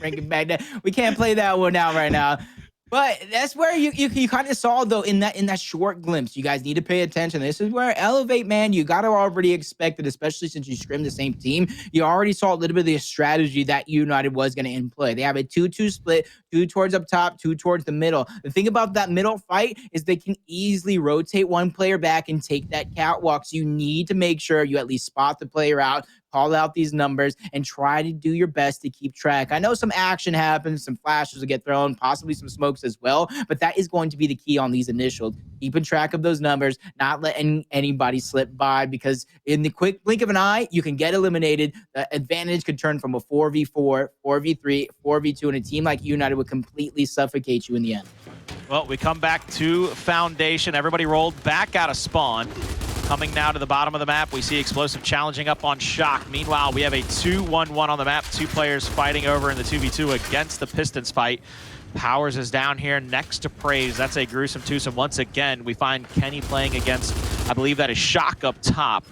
Bring it back. We can't play that one out right now. But that's where you kind of saw though in that short glimpse. You guys need to pay attention. This is where Elevate, man, you got to already expect it, especially since you scrimmed the same team. You already saw a little bit of the strategy that United was going to in play. They have a 2-2 split, 2 towards up top, 2 towards the middle. The thing about that middle fight is they can easily rotate one player back and take that catwalk. So you need to make sure you at least spot the player out, call out these numbers, and try to do your best to keep track. I know some action happens, some flashes will get thrown, possibly some smokes as well, but that is going to be the key on these initials. Keeping track of those numbers, not letting anybody slip by, because in the quick blink of an eye, you can get eliminated. The advantage could turn from a 4v4, 4v3, 4v2, and a team like United would completely suffocate you in the end. Well, we come back to Foundation. Everybody rolled back out of spawn. Coming now to the bottom of the map, we see Xplosive challenging up on Shock. Meanwhile, we have a 2-1-1 on the map. 2 players fighting over in the 2v2 against the Pistons fight. Powerz is down here next to Praized. That's a gruesome twosome. Once again, we find Kenny playing against, I believe that is Shock up top.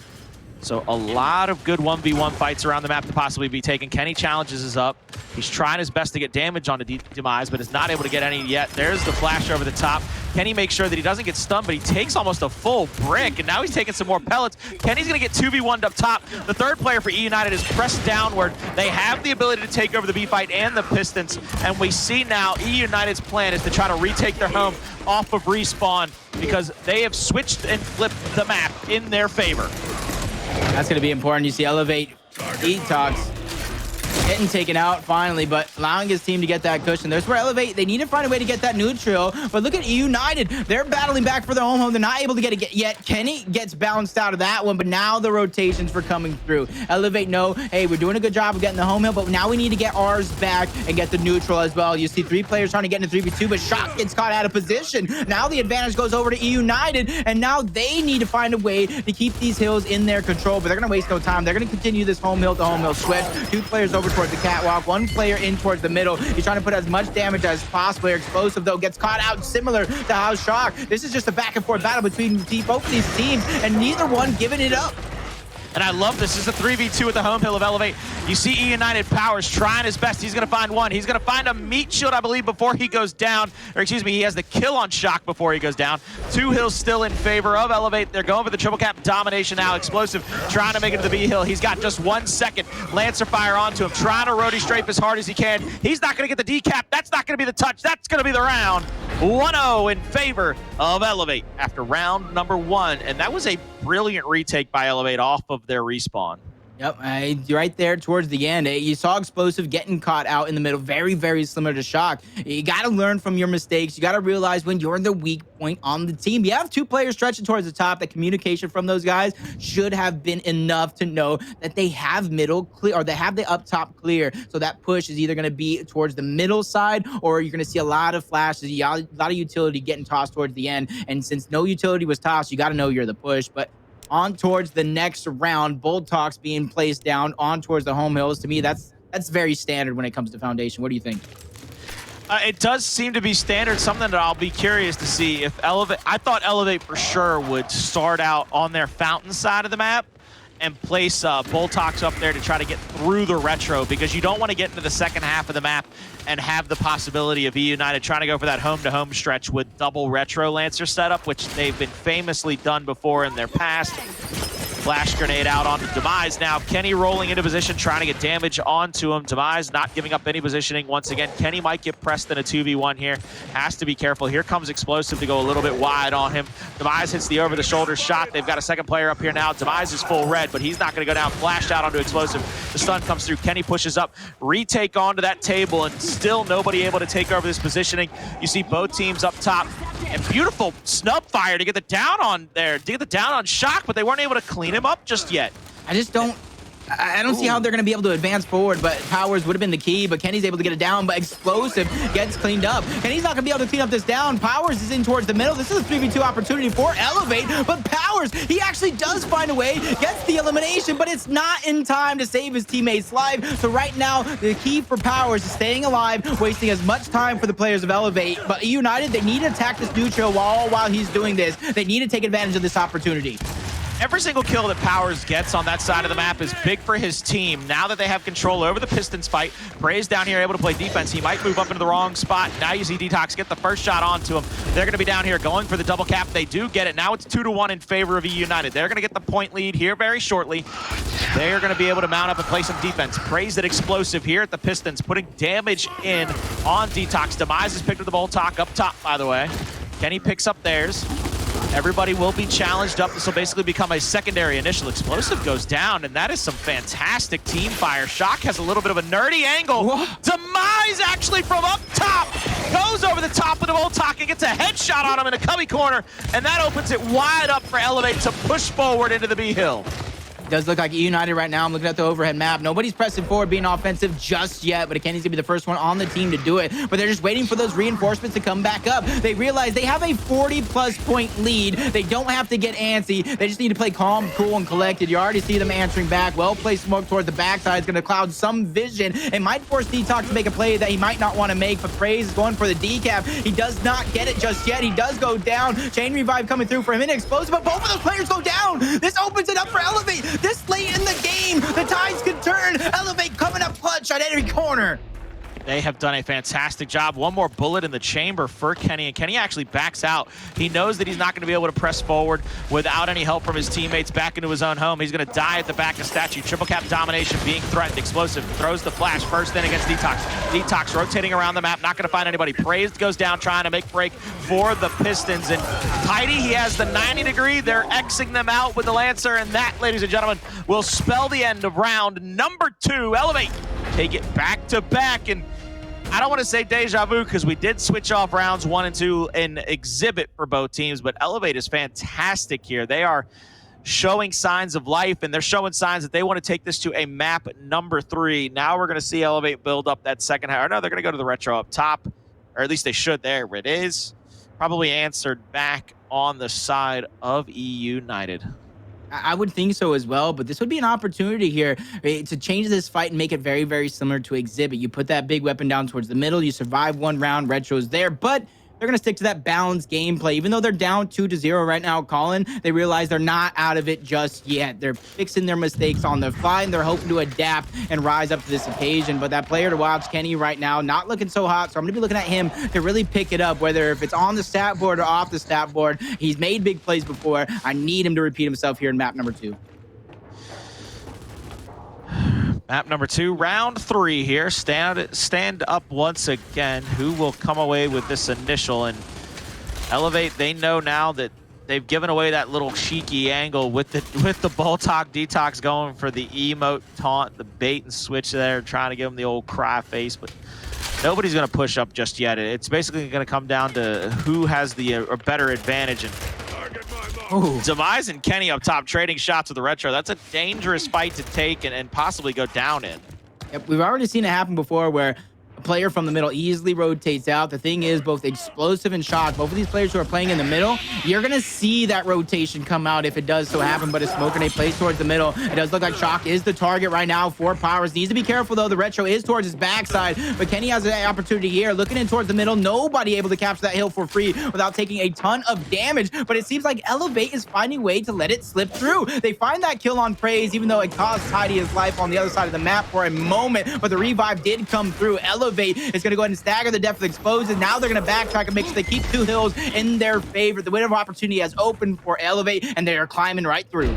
So a lot of good 1v1 fights around the map to possibly be taken. Kenny challenges is up. He's trying his best to get damage onto Demise, but is not able to get any yet. There's the flash over the top. Kenny makes sure that he doesn't get stunned, but he takes almost a full brick, and now he's taking some more pellets. Kenny's going to get 2v1'd up top. The third player for eUnited is pressed downward. They have the ability to take over the B fight and the Pistons, and we see now eUnited's plan is to try to retake their home off of respawn, because they have switched and flipped the map in their favor. That's going to be important. You see Elevate, Detox getting taken out finally, but allowing his team to get that cushion. There's where Elevate, they need to find a way to get that neutral, but look at eUnited. They're battling back for their home. They're not able to get it yet. Kenny gets bounced out of that one, but now the rotations for coming through. Elevate know, hey, we're doing a good job of getting the home hill, but now we need to get ours back and get the neutral as well. You see 3 players trying to get into 3v2, but Shock gets caught out of position. Now the advantage goes over to eUnited, and now they need to find a way to keep these hills in their control, but they're going to waste no time. They're going to continue this home hill to home hill switch. 2 players over towards the catwalk, 1 player in towards the middle. He's trying to put as much damage as possible. Xplosive, though, gets caught out, similar to how Shock. This is just a back and forth battle between both of these teams, and neither one giving it up. And I love this. This is a 3v2 at the home hill of Elevate. You see eUnited Powerz trying his best. He's going to find one. He's going to find a meat shield, I believe, before he goes down. Or excuse me, he has the kill on Shock before he goes down. 2 hills still in favor of Elevate. They're going for the triple cap domination now. Xplosive trying to make it to the B hill. He's got just 1 second. Lancer fire onto him, trying to roadie strafe as hard as he can. He's not going to get the decap. That's not going to be the touch. That's going to be the round. 1-0 in favor of Elevate after round number 1. And that was a brilliant retake by Elevate off of their respawn. Yep, right there towards the end. You saw Xplosive getting caught out in the middle. Very, very similar to Shock. You got to learn from your mistakes. You got to realize when you're the weak point on the team. You have two players stretching towards the top. That communication from those guys should have been enough to know that they have middle clear, or they have the up top clear. So that push is either going to be towards the middle side, or you're going to see a lot of flashes, a lot of utility getting tossed towards the end. And since no utility was tossed, you got to know you're the push. But on towards the next round, Detox being placed down on towards the home hills. To me, that's very standard when it comes to Foundation. What do you think? It does seem to be standard, something that I'll be curious to see if Elevate. I thought Elevate for sure would start out on their fountain side of the map and place Boltox up there to try to get through the retro, because you don't want to get into the second half of the map and have the possibility of eUnited trying to go for that home-to-home stretch with double retro Lancer setup, which they've been famously done before in their past. Flash grenade out onto Demise now. Kenny rolling into position, trying to get damage onto him. Demise not giving up any positioning. Once again, Kenny might get pressed in a 2v1 here. Has to be careful. Here comes Xplosive to go a little bit wide on him. Demise hits the over-the-shoulder shot. They've got a second player up here now. Demise is full red, but he's not going to go down. Flashed out onto Xplosive. The stun comes through. Kenny pushes up. Retake onto that table, and still nobody able to take over this positioning. You see both teams up top. And beautiful snub fire to get the down on there, to get the down on Shock, but they weren't able to clean him up just yet. I don't see how they're going to be able to advance forward, but Powerz would have been the key, but Kenny's able to get it down, but Xplosive gets cleaned up. Kenny's not going to be able to clean up this down. Powerz is in towards the middle. This is a 3v2 opportunity for Elevate, but Powerz, he actually does find a way, gets the elimination, but it's not in time to save his teammate's life. So right now, the key for Powerz is staying alive, wasting as much time for the players of Elevate, but eUnited, they need to attack this neutral while he's doing this. They need to take advantage of this opportunity. Every single kill that Powerz gets on that side of the map is big for his team. Now that they have control over the Pistons fight, Praized down here able to play defense. He might move up into the wrong spot. Now you see Detox get the first shot onto him. They're going to be down here going for the double cap. They do get it. Now it's 2-1 in favor of eUnited. They're going to get the point lead here very shortly. They're going to be able to mount up and play some defense. Praized at Xplosive here at the Pistons, putting damage in on Detox. Demise is picked with the Boltox up top, by the way. Kenny picks up theirs. Everybody will be challenged up. This will basically become a secondary initial. Xplosive goes down, and that is some fantastic team fire. Shock has a little bit of a nerdy angle. Whoa. Demise actually from up top goes over the top of the Voltok and gets a headshot on him in a cubby corner, and that opens it wide up for Elevate to push forward into the B hill. Does look like eUnited right now. I'm looking at the overhead map. Nobody's pressing forward, being offensive just yet, but Kenny's gonna be the first one on the team to do it. But they're just waiting for those reinforcements to come back up. They realize they have a 40-plus point lead. They don't have to get antsy. They just need to play calm, cool, and collected. You already see them answering back. Well-placed smoke towards the backside is gonna cloud some vision. It might force Detox to make a play that he might not want to make, but Praized is going for the decap. He does not get it just yet. He does go down. Chain revive coming through for him and Xplosive, but both of those players go down. This opens it up for Elevate. This late in the game, the tides can turn. Elevate coming up clutch at every corner. They have done a fantastic job. One more bullet in the chamber for Kenny, and Kenny actually backs out. He knows that he's not going to be able to press forward without any help from his teammates back into his own home. He's going to die at the back of Statue. Triple cap domination being threatened. Xplosive throws the flash first in against Detox. Detox rotating around the map, not going to find anybody. Praized goes down trying to make break for the Pistons, and Tidy, he has the 90 degree. They're Xing them out with the Lancer, and that, ladies and gentlemen, will spell the end of round number 2. Elevate take it back to back, and I don't want to say deja vu because we did switch off rounds 1 and 2 in exhibit for both teams, but Elevate is fantastic here. They are showing signs of life, and they're showing signs that they want to take this to a map number 3. Now we're going to see Elevate build up that second half. Or no, they're going to go to the retro up top, or at least they should. There it is. Probably answered back on the side of eUnited. I would think so as well, but this would be an opportunity here to change this fight and make it very, very similar to Exhibit. You put that big weapon down towards the middle, you survive one round, Retro's there, but they're going to stick to that balanced gameplay. Even though they're down 2-0 right now, Colin, they realize they're not out of it just yet. They're fixing their mistakes on the fly, and they're hoping to adapt and rise up to this occasion. But that player to watch, Kenny, right now, not looking so hot, so I'm going to be looking at him to really pick it up, whether if it's on the stat board or off the stat board. He's made big plays before. I need him to repeat himself here in map number 2. Map number 2, round 3 here. Stand up once again. Who will come away with this initial? And Elevate, they know now that they've given away that little cheeky angle with the Boltok Detox going for the emote taunt, the bait and switch there, trying to give him the old cry face, but nobody's going to push up just yet. It's basically going to come down to who has the better advantage. And Demise and Kenny up top trading shots with the Retro. That's a dangerous fight to take and possibly go down in. Yep, we've already seen it happen before where a player from the middle easily rotates out. The thing is, both Xplosive and Shock, both of these players who are playing in the middle, you're going to see that rotation come out if it does so happen, but a smoke grenade plays towards the middle. It does look like Shock is the target right now for Powerz. Needs to be careful, though. The Retro is towards his backside, but Kenny has an opportunity here. Looking in towards the middle, nobody able to capture that hill for free without taking a ton of damage, but it seems like Elevate is finding a way to let it slip through. They find that kill on Praized, even though it cost Tidy his life on the other side of the map for a moment, but the revive did come through. Elevate is going to go ahead and stagger the depth of Xplosive. Now they're going to backtrack and make sure they keep 2 hills in their favor. The window of opportunity has opened for Elevate, and they are climbing right through.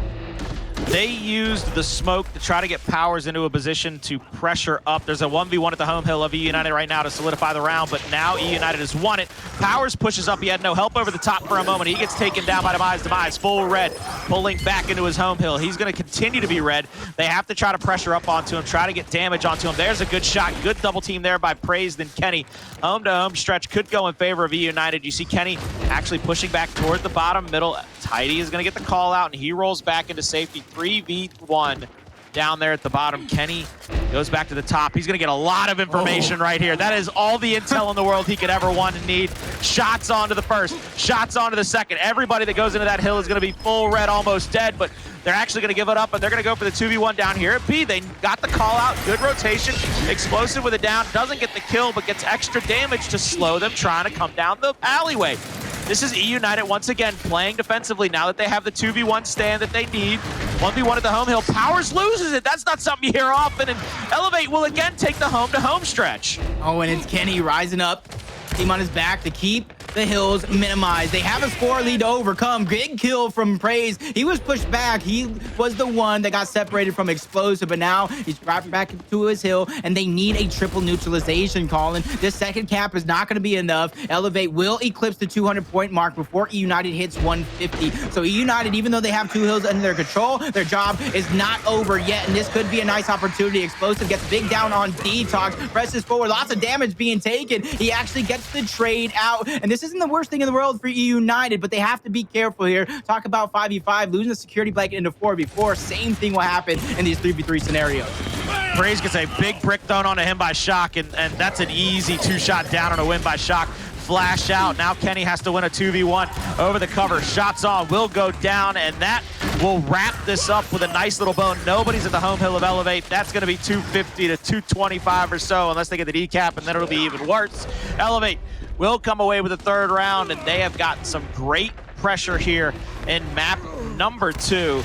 They used the smoke to try to get Powerz into a position to pressure up. There's a 1v1 at the home hill of eUnited right now to solidify the round, but now eUnited has won it. Powerz pushes up. He had no help over the top for a moment. He gets taken down by Demise. Demise full red, pulling back into his home hill. He's going to continue to be red. They have to try to pressure up onto him, try to get damage onto him. There's a good shot. Good double team there by Praized and Kenny. Home-to-home stretch could go in favor of eUnited. You see Kenny actually pushing back toward the bottom middle. Tidy is going to get the call out, and he rolls back into safety. 3v1 down there at the bottom. Kenny goes back to the top. He's going to get a lot of information right here. That is all the intel in the world he could ever want and need. Shots onto the first, shots onto the second. Everybody that goes into that hill is going to be full red, almost dead, but they're actually going to give it up, and they're going to go for the 2v1 down here at B. They got the call out. Good rotation. Xplosive with a down. Doesn't get the kill, but gets extra damage to slow them trying to come down the alleyway. This is eUnited once again playing defensively now that they have the 2v1 stand that they need. 1v1 at the home hill. Powerz loses it. That's not something you hear often, and Elevate will again take the home-to-home stretch. Oh, and it's Kenny rising up. Team on his back to keep the hills minimized. They have a score lead to overcome. Big kill from Praized. He was pushed back. He was the one that got separated from Xplosive, but now he's brought back to his hill, and they need a triple neutralization, Colin. This second cap is not going to be enough. Elevate will eclipse the 200-point mark before eUnited hits 150. So eUnited, even though they have 2 hills under their control, their job is not over yet, and this could be a nice opportunity. Xplosive gets big down on Detox, presses forward, lots of damage being taken. He actually gets the trade out, and this isn't the worst thing in the world for eUnited, but they have to be careful here. Talk about 5v5, losing the security blanket into 4v4. Same thing will happen in these 3v3 scenarios. Praized gets a big brick thrown onto him by Shock, and that's an easy 2-shot down on a win by Shock. Flash out. Now Kenny has to win a 2v1 over the cover. Shots on will go down, and that will wrap this up with a nice little bone. Nobody's at the home hill of Elevate. That's going to be 250 to 225 or so, unless they get the decap, and then it'll be even worse. Elevate will come away with the 3rd round, and they have gotten some great pressure here in map number 2.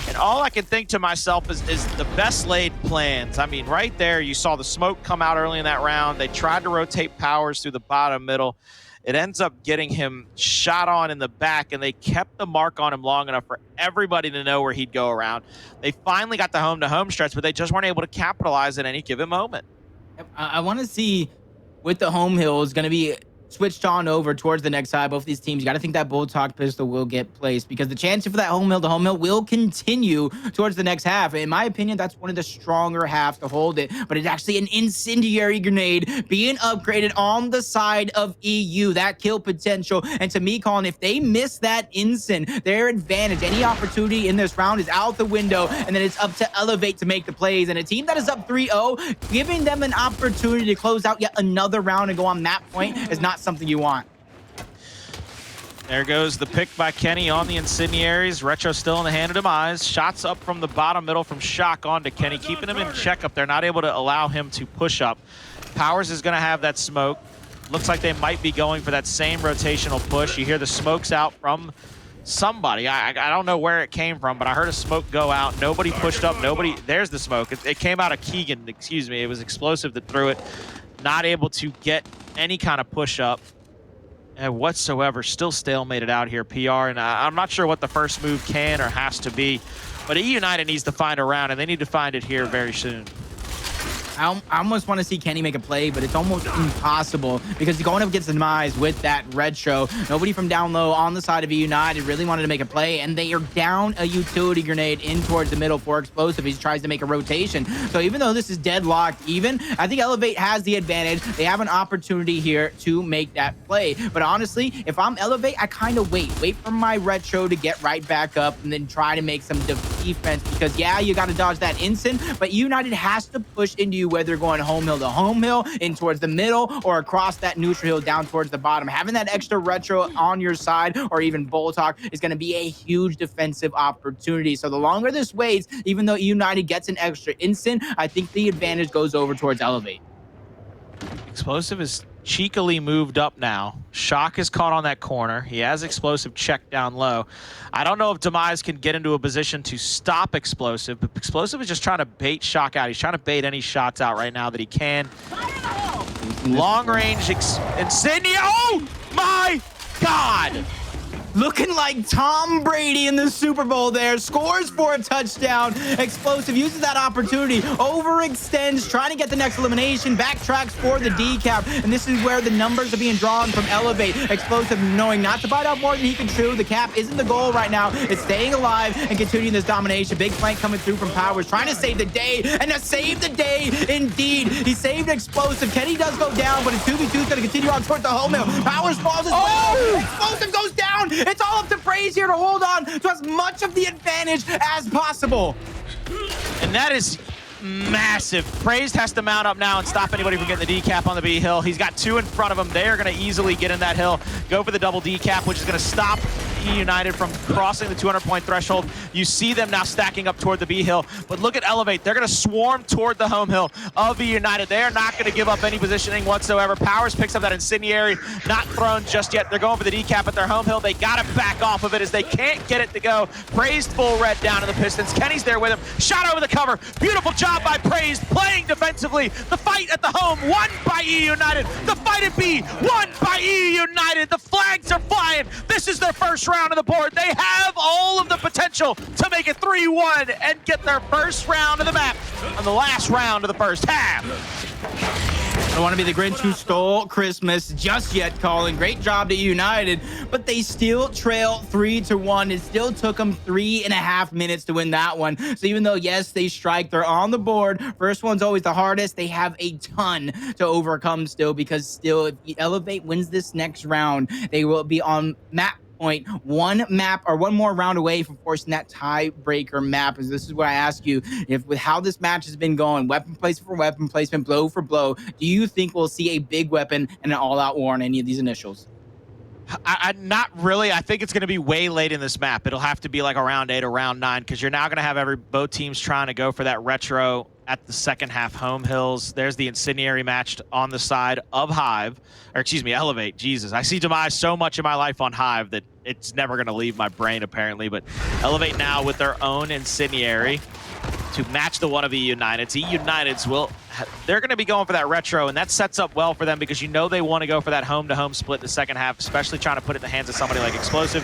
And all I can think to myself is the best laid plans. I mean, right there, you saw the smoke come out early in that round. They tried to rotate Powerz through the bottom middle. It ends up getting him shot on in the back, and they kept the mark on him long enough for everybody to know where he'd go around. They finally got the home-to-home stretch, but they just weren't able to capitalize at any given moment. I want to see with the home hill is going to be switched on over towards the next side. Both of these teams, you got to think that Boltok pistol will get placed, because the chance for that home hill will continue towards the next half. In my opinion, that's one of the stronger halves to hold it, but it's actually an incendiary grenade being upgraded on the side of EU. That kill potential, and to me, Colin, if they miss that incin, their advantage, any opportunity in this round is out the window, and then it's up to Elevate to make the plays. And a team that is up 3-0, giving them an opportunity to close out yet another round and go on that point is not something you want. There goes the pick by Kenny on the incendiaries. Retro still in the hand of Demise. Shots up from the bottom middle from Shock onto Kenny, keeping him in check up there, not able to allow him to push up. Powerz is going to have that smoke. Looks like they might be going for that same rotational push. You hear the smokes out from somebody. I don't know where it came from, but I heard a smoke go out. Nobody pushed up. Nobody. There's the smoke. It came out of Keegan. Excuse me. It was Xplosive that threw it. Not able to get any kind of push up whatsoever. Still stalemated out here, PR, and I'm not sure what the first move can or has to be, but eUnited needs to find a round, and they need to find it here very soon. I almost want to see Kenny make a play, but it's almost impossible because going up against the Demise with that retro, nobody from down low on the side of eUnited really wanted to make a play, and they are down a utility grenade in towards the middle for Xplosive. He tries to make a rotation. So even though this is deadlocked even, I think Elevate has the advantage. They have an opportunity here to make that play. But honestly, if I'm Elevate, I kind of wait for my retro to get right back up and then try to make some defense, because yeah, you got to dodge that instant, but eUnited has to push into you, whether going home hill to home hill, in towards the middle, or across that neutral hill down towards the bottom. Having that extra retro on your side, or even Boltok, is going to be a huge defensive opportunity. So the longer this waits, even though eUnited gets an extra instant, I think the advantage goes over towards Elevate. Xplosive is cheekily moved up now. Shock is caught on that corner. He has Xplosive checked down low. I don't know if Demise can get into a position to stop Xplosive, but Xplosive is just trying to bait Shock out. He's trying to bait any shots out right now that he can. Long range Insignia. Oh my God! Looking like Tom Brady in the Super Bowl there. Scores for a touchdown. Xplosive uses that opportunity. Overextends, trying to get the next elimination. Backtracks for the decap. And this is where the numbers are being drawn from Elevate. Xplosive knowing not to bite out more than he can chew. The cap isn't the goal right now. It's staying alive and continuing this domination. Big flank coming through from Powerz, trying to save the day. And to save the day, indeed. He saved Xplosive. Kenny does go down, but his 2v2 is going to continue on towards the home hill. Powerz falls as well. Xplosive goes down. It's all up to Praized here to hold on to as much of the advantage as possible. And that is massive. Praized has to mount up now and stop anybody from getting the decap on the B hill. He's got two in front of him. They are going to easily get in that hill, go for the double decap, which is going to stop eUnited from crossing the 200-point threshold. You see them now stacking up toward the B hill, but look at Elevate. They're going to swarm toward the home hill of eUnited. They are not going to give up any positioning whatsoever. Powerz picks up that incendiary, not thrown just yet. They're going for the decap at their home hill. They got to back off of it as they can't get it to go. Praized full red down to the Pistons. Kenny's there with him. Shot over the cover. Beautiful job by Praized playing defensively. The fight at the home won by eUnited. The fight at B won by eUnited. The flags are flying. This is their first round of the board. They have all of the potential to make it 3-1 and get their first round of the map on the last round of the first half. I don't want to be the Grinch who stole Christmas just yet, Colin. Great job to eUnited, but they still trail 3-1. It still took them 3.5 minutes to win that one. So even though, yes, they strike, they're on the board. First one's always the hardest. They have a ton to overcome still, because still, if Elevate wins this next round, they will be on map point, one more round away from forcing that tiebreaker map. As this is what I ask you, if with how this match has been going, weapon placement for weapon placement, blow for blow, do you think we'll see a big weapon and an all-out war on any of these initials? I not really. I think it's going to be way late in this map. It'll have to be like a round 8 or round 9, because you're now going to have both teams trying to go for that retro at the second half home hills. There's the incendiary matched on the side of Hive, or excuse me, Elevate. Jesus, I see Demise so much in my life on Hive that it's never going to leave my brain apparently. But Elevate now with their own incendiary to match the one of eUnited's. eUnited's they're going to be going for that retro, and that sets up well for them, because you know they want to go for that home-to-home split in the second half, especially trying to put it in the hands of somebody like Xplosive.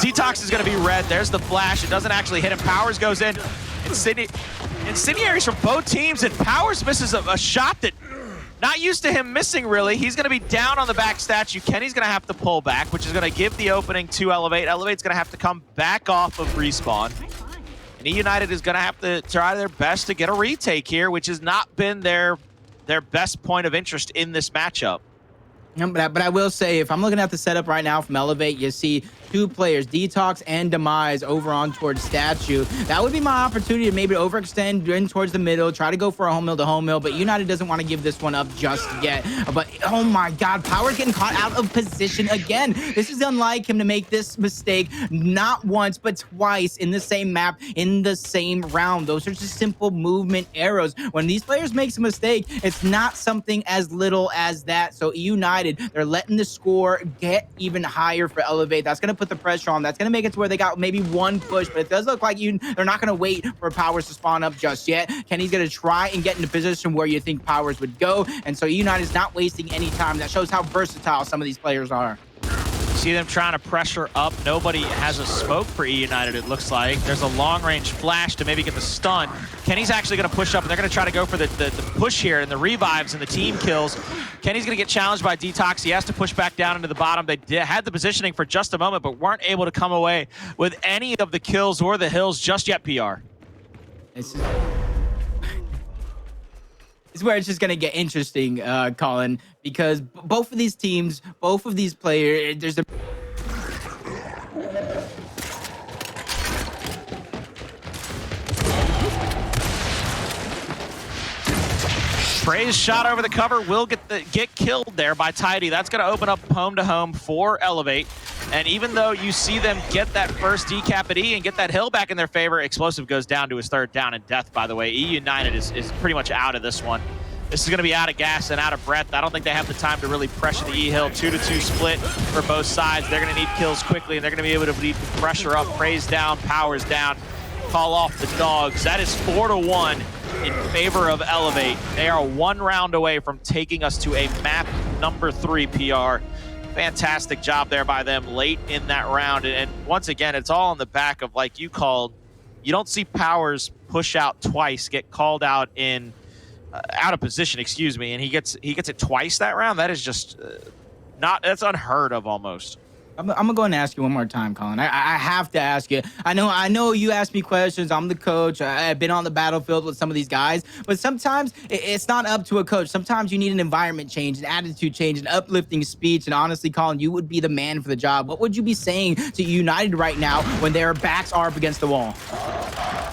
Detox is going to be red. There's the flash. It doesn't actually hit him. Powerz goes in. Incendiaries from both teams, and Powerz misses a shot that not used to him missing, really. He's going to be down on the back statue. Kenny's going to have to pull back, which is going to give the opening to Elevate. Elevate's going to have to come back off of respawn. And eUnited is going to have to try their best to get a retake here, which has not been their best point of interest in this matchup. But I will say, if I'm looking at the setup right now from Elevate, you see two players, Detox and Demise, over on towards Statue. That would be my opportunity to maybe overextend in towards the middle, try to go for a home mill to home mill, but eUnited doesn't want to give this one up just yet. But oh my God, Powerz getting caught out of position again. This is unlike him to make this mistake not once, but twice in the same map, in the same round. Those are just simple movement arrows. When these players make a mistake, it's not something as little as that. So eUnited, they're letting the score get even higher for Elevate. That's going to put the pressure on. That's going to make it to where they got maybe one push, but it does look like they're not going to wait for Powerz to spawn up just yet. Kenny's going to try and get into position where you think Powerz would go, and so eUnited is not wasting any time. That shows how versatile some of these players are. See them trying to pressure up. Nobody has a smoke for eUnited, it looks like. There's a long-range flash to maybe get the stun. Kenny's actually going to push up, and they're going to try to go for the push here and the revives and the team kills. Kenny's going to get challenged by Detox. He has to push back down into the bottom. They had the positioning for just a moment, but weren't able to come away with any of the kills or the hills just yet, PR. This is where it's just going to get interesting, Colin, because both of these teams, both of these players, there's a... Praized shot over the cover will get killed there by Tidy. That's going to open up home-to-home for Elevate. And even though you see them get that first decap at E and get that hill back in their favor, Xplosive goes down to his third down and death, by the way. eUnited is pretty much out of this one. This is going to be out of gas and out of breath. I don't think they have the time to really pressure the E-hill. 2-2 split for both sides. They're going to need kills quickly, and they're going to be able to pressure up. Praized down, Powerz down. Call off the dogs. That is 4-1 in favor of Elevate. They are 1 round away from taking us to a map number 3, PR. Fantastic job there by them late in that round. And once again, it's all on the back of, like you called, you don't see Powerz push out twice, get called out in out of position, excuse me, and he gets it twice that round. That is just that's unheard of almost. I'm gonna go and ask you one more time, Colin. I have to ask you. I know you ask me questions. I'm the coach. I've been on the battlefield with some of these guys, but sometimes it's not up to a coach. Sometimes you need an environment change, an attitude change, an uplifting speech. And honestly, Colin, you would be the man for the job. What would you be saying to United right now when their backs are up against the wall?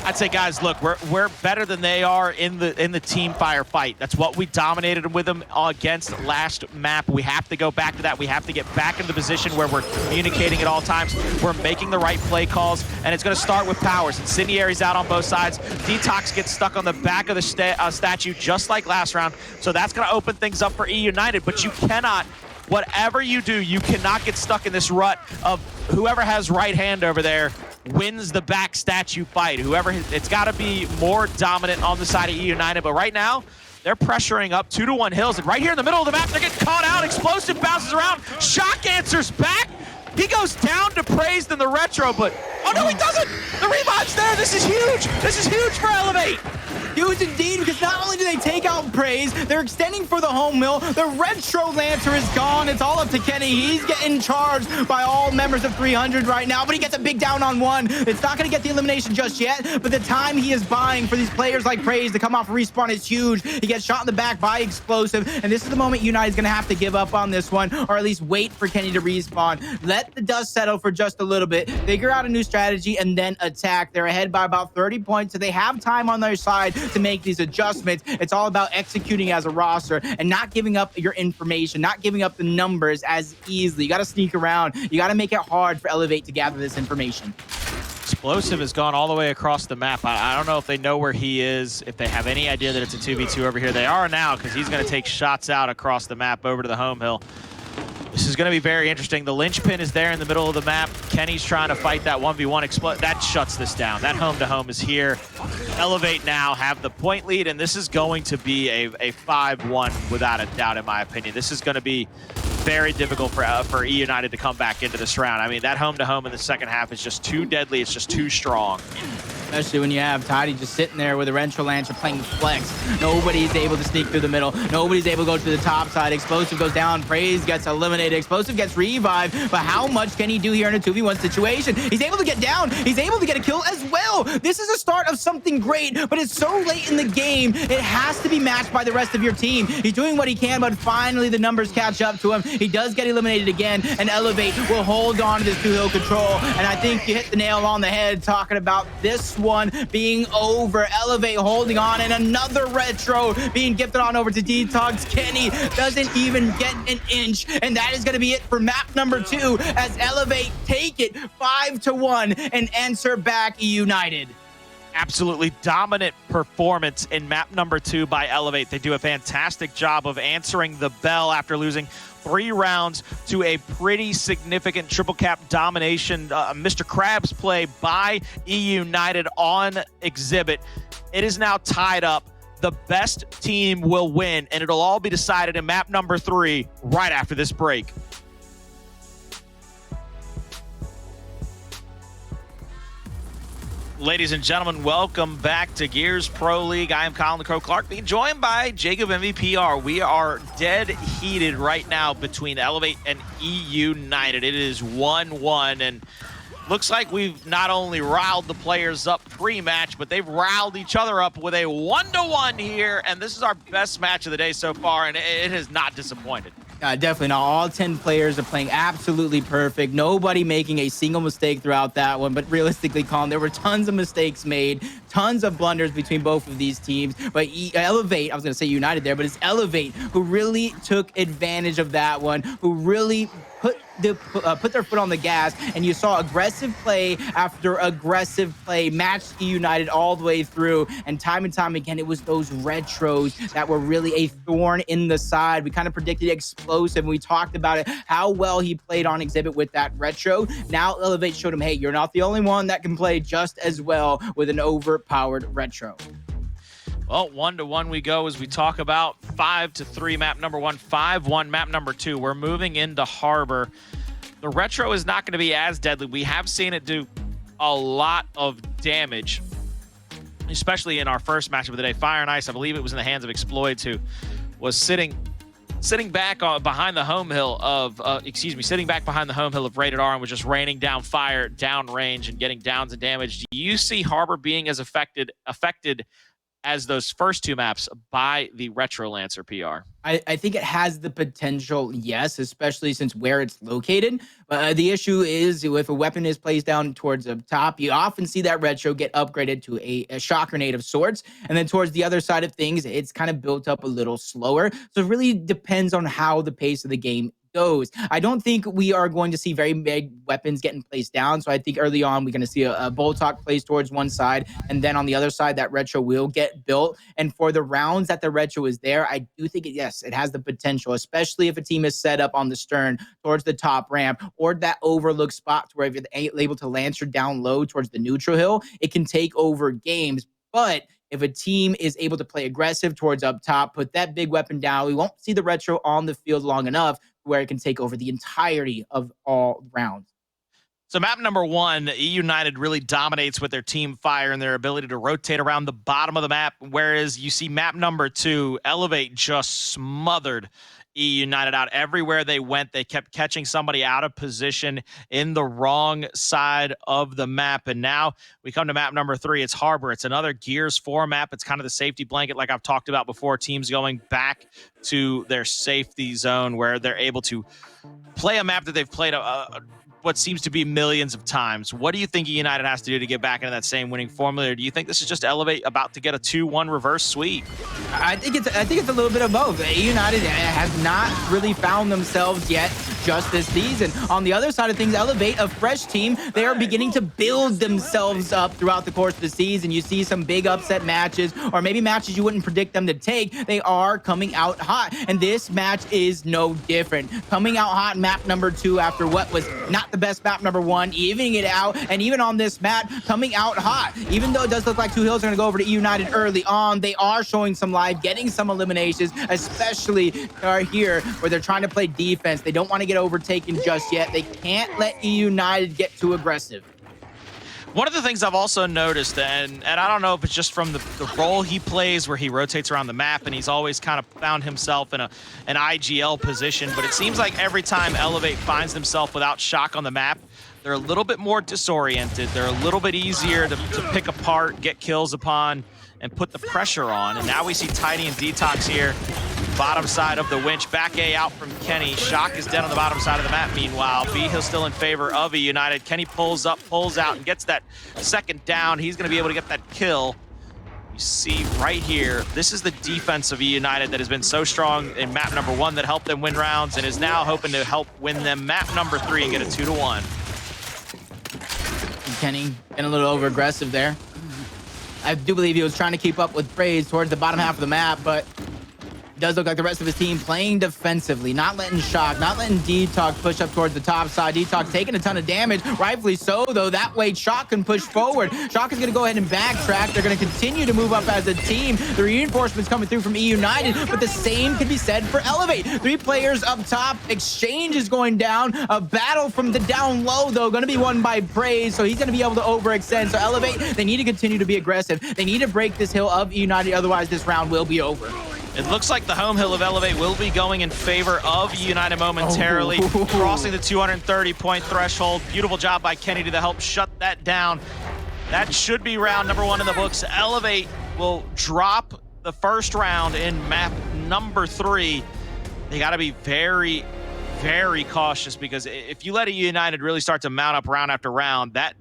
I'd say, guys, look, we're better than they are in the team firefight. That's what we dominated with them against last map. We have to go back to that. We have to get back in the position where we're communicating at all times. We're making the right play calls, and it's going to start with Powerz. Incendiary's out on both sides. Detox gets stuck on the back of the statue just like last round, so that's going to open things up for eUnited, but you cannot, whatever you do, you cannot get stuck in this rut of whoever has right hand over there wins the back statue fight. It's got to be more dominant on the side of eUnited, but right now, they're pressuring up 2-1 hills, and right here in the middle of the map, they're getting caught out. Xplosive bounces around. Shock answers back. He goes down to Praized in the retro, but oh no, he doesn't! The revive's there. This is huge. This is huge for Elevate. Huge indeed, because not only do they take out Praized, they're extending for the home mill. The retro lancer is gone. It's all up to Kenny. He's getting charged by all members of 300 right now, but he gets a big down on 1. It's not going to get the elimination just yet, but the time he is buying for these players like Praized to come off respawn is huge. He gets shot in the back by Xplosive, and this is the moment United is going to have to give up on this one, or at least wait for Kenny to respawn. Let the dust settle for just a little bit, figure out a new strategy, and then attack. They're ahead by about 30 points, so they have time on their side to make these adjustments. It's all about executing as a roster and not giving up your information, not giving up the numbers as easily. You got to sneak around. You got to make it hard for Elevate to gather this information. Xplosive has gone all the way across the map. I don't know if they know where he is, if they have any idea that it's a 2v2 over here. They are now, because he's going to take shots out across the map over to the home hill. This is going to be very interesting. The linchpin is there in the middle of the map. Kenny's trying to fight that 1v1 that shuts this down. That home-to-home is here. Elevate now have the point lead, and this is going to be a 5-1 without a doubt, in my opinion. This is going to be very difficult for eUnited to come back into this round. I mean, that home-to-home in the second half is just too deadly. It's just too strong. Especially when you have Tidy just sitting there with a Retro Lancer playing flex. Nobody's able to sneak through the middle. Nobody's able to go to the top side. Xplosive goes down. Praized gets eliminated. Xplosive gets revived. But how much can he do here in a 2v1 situation? He's able to get down. He's able to get a kill as well. This is a start of something great, but it's so late in the game. It has to be matched by the rest of your team. He's doing what he can, but finally the numbers catch up to him. He does get eliminated again, and Elevate will hold on to this 2-hill control. And I think you hit the nail on the head talking about this one being over. Elevate holding on, and another retro being gifted on over to Detox. Kenny doesn't even get an inch, and that is going to be it for map number 2 as Elevate take it 5-1 and answer back eUnited. Absolutely dominant performance in map number 2 by Elevate. They do a fantastic job of answering the bell after losing 3 rounds to a pretty significant triple cap domination. Mr. Krabs play by eUnited on Exhibit. It is now tied up. The best team will win, and it'll all be decided in map number 3 right after this break. Ladies and gentlemen, welcome back to Gears Pro League. I am Colin the Crow Clark, being joined by Jacob MVPR. We are dead heated right now between Elevate and eUnited. It is 1-1, and looks like we've not only riled the players up pre-match, but they've riled each other up with a 1-1 here, and this is our best match of the day so far, and it has not disappointed. Definitely not. All 10 players are playing absolutely perfect. Nobody making a single mistake throughout that one. But realistically, Colin, there were tons of mistakes made, tons of blunders between both of these teams. But Elevate, I was going to say United there, but it's Elevate who really took advantage of that one, who really put their foot on the gas, and you saw aggressive play after aggressive play, matched eUnited all the way through, and time again, it was those retros that were really a thorn in the side. We kind of predicted Xplosive, and we talked about it, how well he played on Exhibit with that retro. Now Elevate showed him, hey, you're not the only one that can play just as well with an overpowered retro. Well, 1-1 we go as we talk about 5-3 map number 1, 5-1 map number 2. We're moving into Harbor. The retro is not going to be as deadly. We have seen it do a lot of damage, especially in our first matchup of the day. Fire and Ice, I believe it was in the hands of Exploits, who was sitting back behind the home hill of sitting back behind the home hill of Rated R and was just raining down fire down range and getting downs and damage. Do you see Harbor being as affected as those first two maps by the Retro Lancer PR? I think it has the potential, yes, especially since where it's located. The issue is if a weapon is placed down towards the top, you often see that retro get upgraded to a shock grenade of sorts. And then towards the other side of things, it's kind of built up a little slower. So it really depends on how the pace of the game goes. I don't think we are going to see very big weapons getting placed down. So I think early on, we're going to see a Boltok placed towards one side. And then on the other side, that retro will get built. And for the rounds that the retro is there, I do think, yes, it has the potential, especially if a team is set up on the stern towards the top ramp or that overlook spot where if you're able to Lancer down low towards the neutral hill, it can take over games. But if a team is able to play aggressive towards up top, put that big weapon down, we won't see the retro on the field long enough where it can take over the entirety of all rounds. So map number 1, eUnited really dominates with their team fire and their ability to rotate around the bottom of the map, whereas you see map number 2, Elevate just smothered eUnited out. Everywhere they went, they kept catching somebody out of position in the wrong side of the map. And now we come to map number 3. It's Harbor. It's another Gears 4 map. It's kind of the safety blanket like I've talked about before. Teams going back to their safety zone where they're able to play a map that they've played what seems to be millions of times. What do you think eUnited has to do to get back into that same winning formula? Or do you think this is just Elevate about to get a 2-1 reverse sweep? I think it's a little bit of both. eUnited has not really found themselves yet just this season. On the other side of things, Elevate, a fresh team, they are beginning to build themselves up throughout the course of the season. You see some big upset matches, or maybe matches you wouldn't predict them to take. They are coming out hot, and this match is no different. Coming out hot in map number 2 after what was not the best map number 1, evening it out, and even on this map, coming out hot. Even though it does look like Two Hills are going to go over to eUnited early on, they are showing some life, getting some eliminations, especially here where they're trying to play defense. They don't want to get overtaken just yet. They can't let eUnited get too aggressive. One of the things I've also noticed, and I don't know if it's just from the role he plays where he rotates around the map and he's always kind of found himself in an IGL position, but it seems like every time Elevate finds himself without shock on the map, they're a little bit more disoriented. They're a little bit easier to pick apart, get kills upon, and put the pressure on. And now we see Tiny and Detox here. Bottom side of the winch, back A out from Kenny. Shock is dead on the bottom side of the map. Meanwhile, B Hill still in favor of eUnited. Kenny pulls up, pulls out, and gets that second down. He's going to be able to get that kill. You see right here, this is the defense of eUnited that has been so strong in map number 1 that helped them win rounds and is now hoping to help win them map number 3 and get a 2-1. Kenny getting a little over aggressive there. I do believe he was trying to keep up with Praized towards the bottom half of the map, but It does look like the rest of his team playing defensively, not letting Shock, not letting Detox push up towards the top side. Detox taking a ton of damage, rightfully so, though. That way, Shock can push forward. Shock is going to go ahead and backtrack. They're going to continue to move up as a team. The reinforcements coming through from eUnited, but the same can be said for Elevate. 3 players up top. Exchange is going down. A battle from the down low, though, going to be won by Praized, so he's going to be able to overextend. So Elevate, they need to continue to be aggressive. They need to break this hill of eUnited, otherwise this round will be over. It looks like the home hill of Elevate will be going in favor of eUnited momentarily, crossing the 230-point threshold. Beautiful job by Kenny to help shut that down. That should be round number 1 in the books. Elevate will drop the first round in map number 3. They got to be very, very cautious, because if you let eUnited really start to mount up round after round, that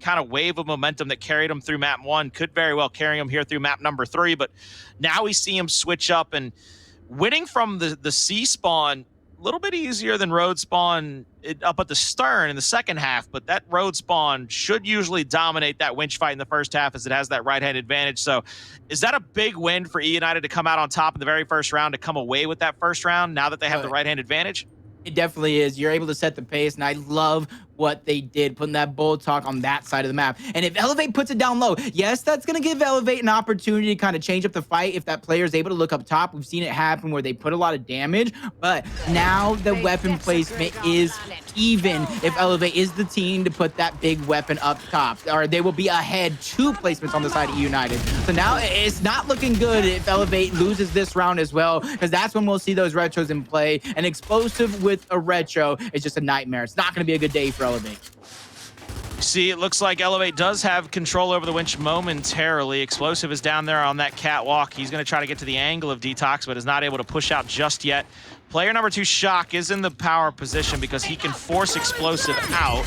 kind of wave of momentum that carried them through map 1 could very well carry them here through map number 3. But now we see him switch up, and winning from the C spawn, a little bit easier than road spawn up at the stern in the second half, but that road spawn should usually dominate that winch fight in the first half, as it has that right-hand advantage. So is that a big win for eUnited to come out on top in the very first round, to come away with that first round now that they have the right-hand advantage? It definitely is. You're able to set the pace, and I love what they did, putting that Bull Talk on that side of the map. And if Elevate puts it down low, yes, that's going to give Elevate an opportunity to kind of change up the fight if that player is able to look up top. We've seen it happen where they put a lot of damage, but now the weapon placement is even if Elevate is the team to put that big weapon up top, or they will be ahead 2 placements on the side of United. So now it's not looking good if Elevate loses this round as well, because that's when we'll see those retros in play. An Xplosive with a retro is just a nightmare. It's not going to be a good day for Elevate. See, it looks like Elevate does have control over the winch momentarily. Xplosive is down there on that catwalk. He's going to try to get to the angle of Detox, but is not able to push out just yet. Player number 2, Shock, is in the power position because he can force Xplosive out.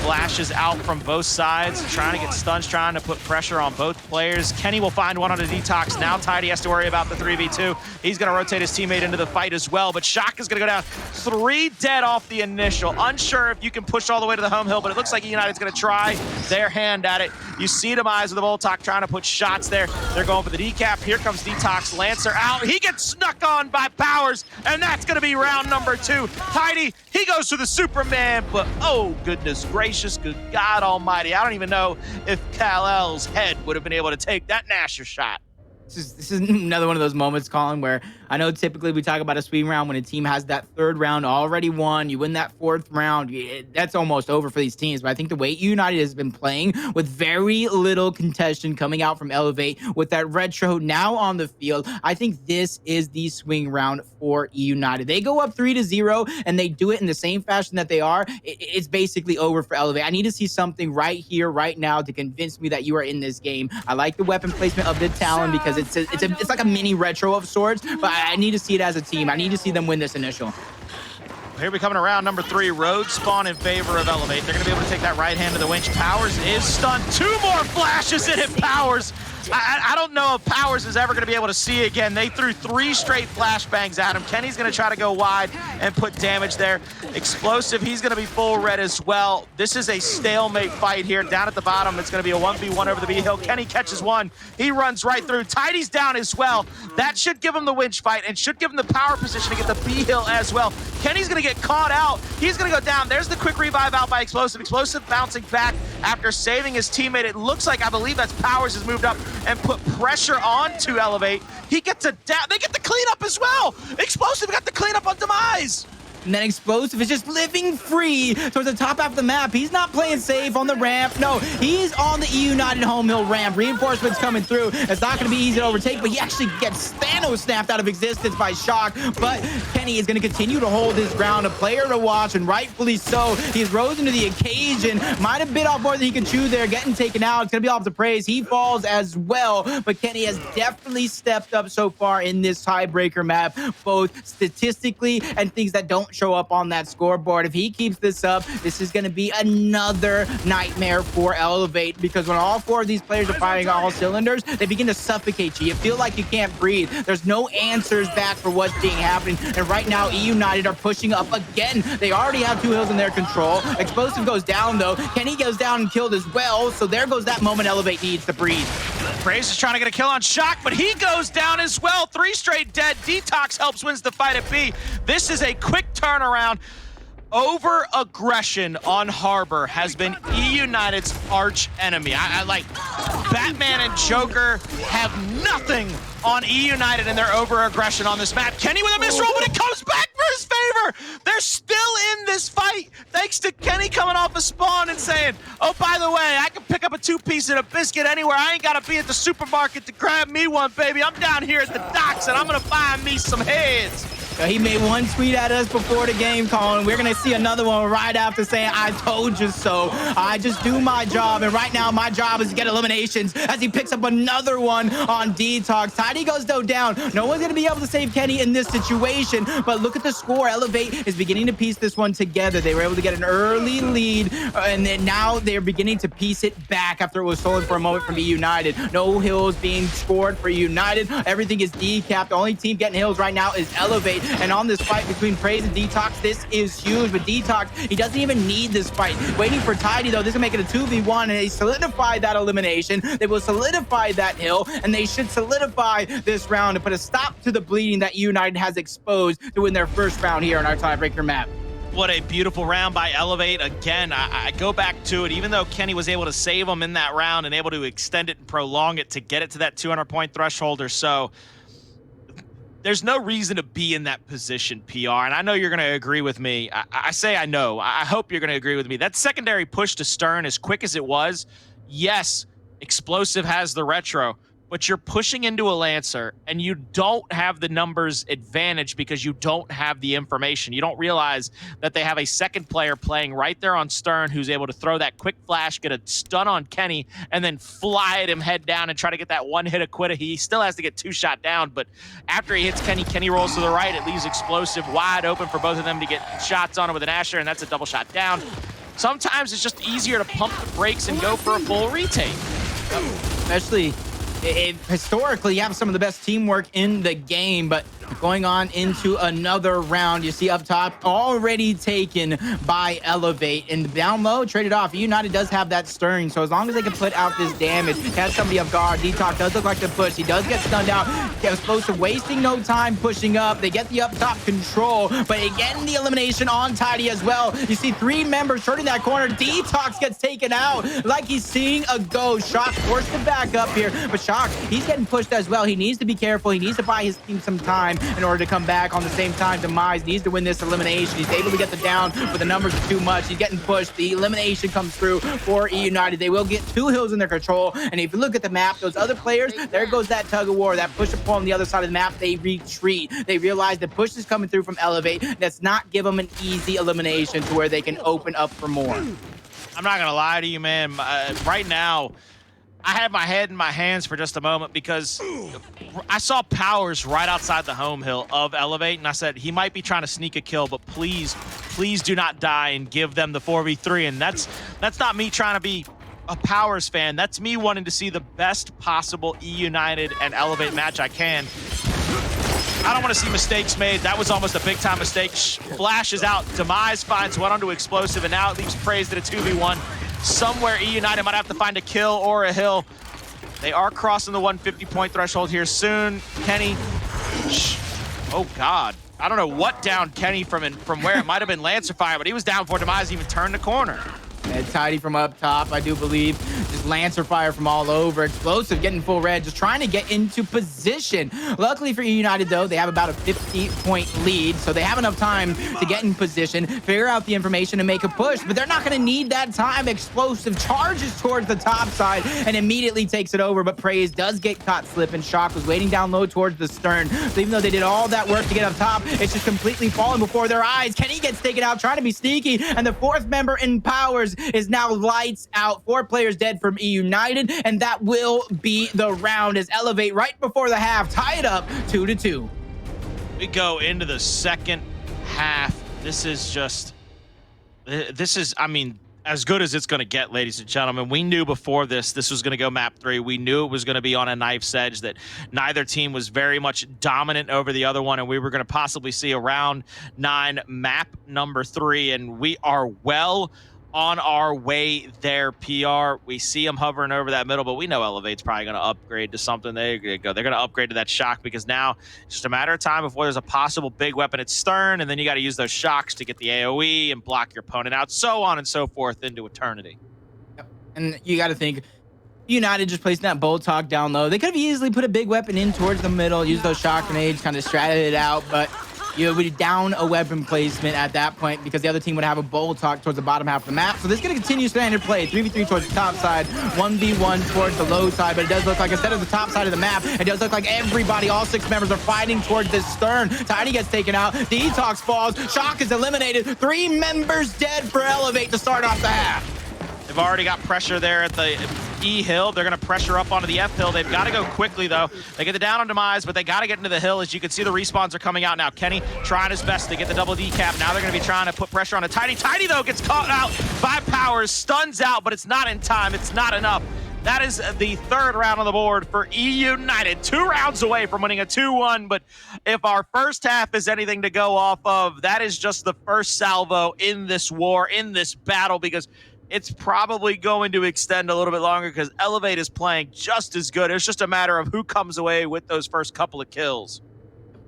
Flashes out from both sides, trying to get stuns, trying to put pressure on both players. Kenny will find one on a Detox. Now Tidy has to worry about the 3v2. He's going to rotate his teammate into the fight as well, but Shock is going to go down. 3 dead off the initial. Unsure if you can push all the way to the home hill, but it looks like United's going to try their hand at it. You see Demise with the Voltok trying to put shots there. They're going for the decap. Here comes Detox. Lancer out. He gets snuck on by Powerz, and that's going to be round number 2. Tidy, he goes to the Superman, but oh, goodness gracious. Good God almighty. I don't even know if Kal-El's head would have been able to take that Nasher shot. This is another one of those moments, Colin, where I know typically we talk about a sweep round when a team has that 3rd round already won. You win that 4th round, that's almost over for these teams. But I think the way United has been playing with very little contention coming out from Elevate, with that retro now on the field, I think this is the swing round for United. They go up 3-0 and they do it in the same fashion that they are. It's basically over for Elevate. I need to see something right here, right now, to convince me that you are in this game. I like the weapon placement of the Talon because it's like a mini retro of sorts, but I need to see it as a team. I need to see them win this initial. Here we come to round number 3. Road spawn in favor of Elevate. They're going to be able to take that right hand of the winch. Powerz is stunned. 2 more flashes in it, Powerz. I don't know if Powerz is ever going to be able to see again. They threw 3 straight flashbangs at him. Kenny's going to try to go wide and put damage there. Xplosive, he's going to be full red as well. This is a stalemate fight here. Down at the bottom, it's going to be a 1v1 over the B hill. Kenny catches one. He runs right through. Tidy's down as well. That should give him the winch fight and should give him the power position to get the B hill as well. Kenny's going to get caught out. He's going to go down. There's the quick revive out by Xplosive. Xplosive bouncing back after saving his teammate. It looks like, I believe that's Powerz has moved up and put pressure on to Elevate. He gets a down. They get the cleanup as well. Xplosive got the cleanup on Demise. And then Xplosive is just living free towards the top half of the map. He's not playing safe on the ramp. No, he's on the eUnited home hill ramp. Reinforcements coming through. It's not going to be easy to overtake, but he actually gets Thanos snapped out of existence by Shock. But Kenny is going to continue to hold his ground. A player to watch, and rightfully so. He's risen to the occasion. Might have bit off more than he could chew there. Getting taken out. It's going to be off the Praized. He falls as well. But Kenny has definitely stepped up so far in this tiebreaker map, both statistically and things that don't show up on that scoreboard. If he keeps this up, this is going to be another nightmare for Elevate, because when all 4 of these players are firing all cylinders, they begin to suffocate you. You feel like you can't breathe. There's no answers back for what's being happening. And right now, eUnited are pushing up again. They already have 2 hills in their control. Xplosive goes down, though. Kenny goes down and killed as well. So there goes that moment Elevate needs to breathe. Praized is trying to get a kill on Shock, but he goes down as well. 3 straight dead. Detox helps wins the fight at B. This is a quick turnaround. Over-aggression on Harbor has been eUnited's arch enemy. I like Batman and Joker have nothing on eUnited and their over-aggression on this map. Kenny with a misroll, but it comes back for his favor. They're still in this fight thanks to Kenny coming off a spawn and saying, oh, by the way, I can pick up a 2-piece and a biscuit anywhere. I ain't got to be at the supermarket to grab me one, baby. I'm down here at the docks and I'm going to buy me some heads. He made one tweet at us before the game, Colin. We're going to see another one right after saying, I told you so. I just do my job. And right now, my job is to get eliminations as he picks up another one on Detox. Tidy goes though down. No one's going to be able to save Kenny in this situation. But look at the score. Elevate is beginning to piece this one together. They were able to get an early lead. And then now they're beginning to piece it back after it was stolen for a moment from eUnited. No hills being scored for eUnited. Everything is decapped. The only team getting hills right now is Elevate. And on this fight between Praized and Detox, this is huge. But Detox, he doesn't even need this fight. Waiting for Tidy, though, this will make it a 2v1, and they solidify that elimination. They will solidify that hill, and they should solidify this round to put a stop to the bleeding that eUnited has exposed to win their first round here on our tiebreaker map. What a beautiful round by Elevate. Again, I go back to it. Even though Kenny was able to save him in that round and able to extend it and prolong it to get it to that 200-point threshold or so, there's no reason to be in that position, PR. And I know you're going to agree with me. I say I know. I hope you're going to agree with me. That secondary push to Stern, as quick as it was, yes, Xplosive has the retro, but you're pushing into a Lancer and you don't have the numbers advantage because you don't have the information. You don't realize that they have a second player playing right there on Stern who's able to throw that quick flash, get a stun on Kenny, and then fly at him head down and try to get that one hit Aquita. He still has to get 2 shot down, but after he hits Kenny, Kenny rolls to the right. It leaves Xplosive wide open for both of them to get shots on him with an Asher, and that's a double shot down. Sometimes it's just easier to pump the brakes and go for a full retake. Especially historically, you have some of the best teamwork in the game, but going on into another round, you see up top already taken by Elevate, and down low traded off. eUnited does have that Stern, so as long as they can put out this damage, catch somebody off guard. Detox does look like the push. He does get stunned out. Xplosive wasting no time pushing up. They get the up top control, but again the elimination on Tidy as well. You see 3 members turning that corner. Detox gets taken out like he's seeing a ghost. Shock forced to back up here, but Shock, he's getting pushed as well. He needs to be careful. He needs to buy his team some time in order to come back. On the same time, Demise needs to win this elimination. He's able to get the down, but the numbers are too much. He's getting pushed. The elimination comes through for eUnited. They will get 2 hills in their control, and if you look at the map, those other players, there goes that tug of war, that push and pull on the other side of the map. They retreat. They realize the push is coming through from Elevate. Let's not give them an easy elimination to where they can open up for more. I'm not going to lie to you, man. Right now, I had my head in my hands for just a moment because I saw Powerz right outside the home hill of Elevate, and I said, he might be trying to sneak a kill, but please do not die and give them the 4v3. And that's not me trying to be a Powerz fan. That's me wanting to see the best possible eUnited and Elevate match I can. I don't want to see mistakes made. That was almost a big-time mistake. Flash is out. Demise finds one onto Xplosive, and now it leaves Praized at a 2v1. Somewhere eUnited might have to find a kill or a hill. They are crossing the 150-point threshold here soon. Kenny, oh God. I don't know what downed Kenny from where. It might have been Lancer Fire, but he was down before Demise even turned the corner. And Tidy from up top, I do believe. Just Lancer Fire from all over. Xplosive getting full red, just trying to get into position. Luckily for eUnited, though, they have about a 50-point lead, so they have enough time to get in position, figure out the information, and make a push. But they're not going to need that time. Xplosive charges towards the top side and immediately takes it over, but Praized does get caught slipping. Shock was waiting down low towards the Stern. So even though they did all that work to get up top, it's just completely falling before their eyes. Kenny gets taken out, trying to be sneaky, and the 4th member in Powerz is now lights out. 4 players dead from eUnited, and that will be the round as Elevate right before the half tie it up 2-2. We go into the second half. This is, I mean, as good as it's going to get, ladies and gentlemen. We knew before this was going to go map 3. We knew it was going to be on a knife's edge, that neither team was very much dominant over the other one, and we were going to possibly see a round 9 map number 3, and we are well on our way there, PR. We see them hovering over that middle, but we know Elevate's probably going to upgrade to something. There you go. They're going to upgrade to that shock because now it's just a matter of time before there's a possible big weapon at Stern, and then you got to use those shocks to get the AoE and block your opponent out, so on and so forth into eternity. Yep. And you got to think, United just placing that bolt talk down low. They could have easily put a big weapon in towards the middle, use those shock grenades, kind of strat it out, but you would be down a weapon placement at that point because the other team would have a bolt talk towards the bottom half of the map. So this is going to continue standard play. 3v3 towards the top side, 1v1 towards the low side, but it does look like instead of the top side of the map, it does look like everybody, all 6 members are fighting towards this Stern. Tidy gets taken out, Detox falls, Shock is eliminated, 3 members dead for Elevate to start off the half. They've already got pressure there at the E hill. They're going to pressure up onto the F hill. They've got to go quickly, though. They get the down on Demise, but they got to get into the hill. As you can see, the respawns are coming out now. Kenny trying his best to get the double decap. Now they're going to be trying to put pressure on a Tidy. Tidy, though, gets caught out by Powerz. Stuns out, but it's not in time. It's not enough. That is the 3rd round on the board for eUnited. 2 rounds away from winning a 2-1, but if our first half is anything to go off of, that is just the first salvo in this war, in this battle, because it's probably going to extend a little bit longer because Elevate is playing just as good. It's just a matter of who comes away with those first couple of kills.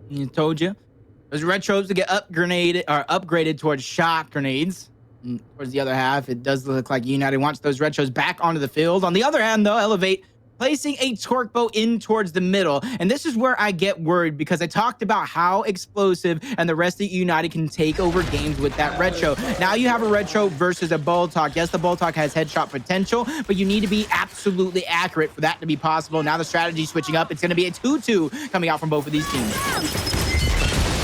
You told you. Those retros to get upgraded towards shock grenades. And towards the other half, it does look like United wants those retros back onto the field. On the other hand, though, Elevate placing a torque bow in towards the middle. And this is where I get worried because I talked about how Xplosive and the rest of United can take over games with that retro. Now you have a retro versus a bolt talk. Yes, the bolt talk has headshot potential, but you need to be absolutely accurate for that to be possible. Now the strategy switching up. It's going to be a 2-2 coming out from both of these teams.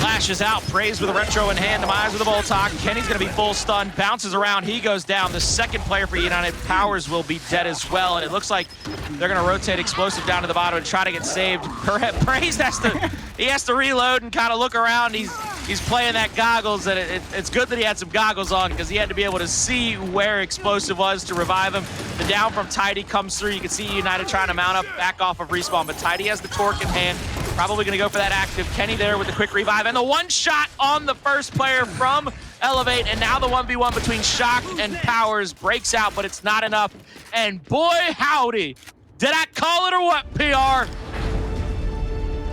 Flashes out, Praized with a retro in hand, Demise with a bolt talk. Kenny's going to be full stun, bounces around, he goes down. The second player for United, Powerz, will be dead as well, and it looks like they're going to rotate Xplosive down to the bottom and try to get saved. Praized has to reload and kind of look around. He's playing that goggles, and it's good that he had some goggles on because he had to be able to see where Xplosive was to revive him. The down from Tidy comes through. You can see United trying to mount up back off of respawn, but Tidy has the torque in hand. Probably going to go for that active. Kenny there with the quick revive, and the one shot on the first player from Elevate, and now the 1v1 between Shock and Powerz breaks out, but it's not enough. And boy, howdy, did I call it or what, PR?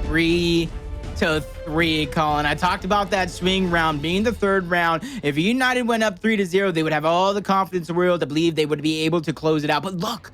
3-3, Colin. I talked about that swing round being the 3rd round. If United went up 3-0, they would have all the confidence in the world to believe they would be able to close it out. But look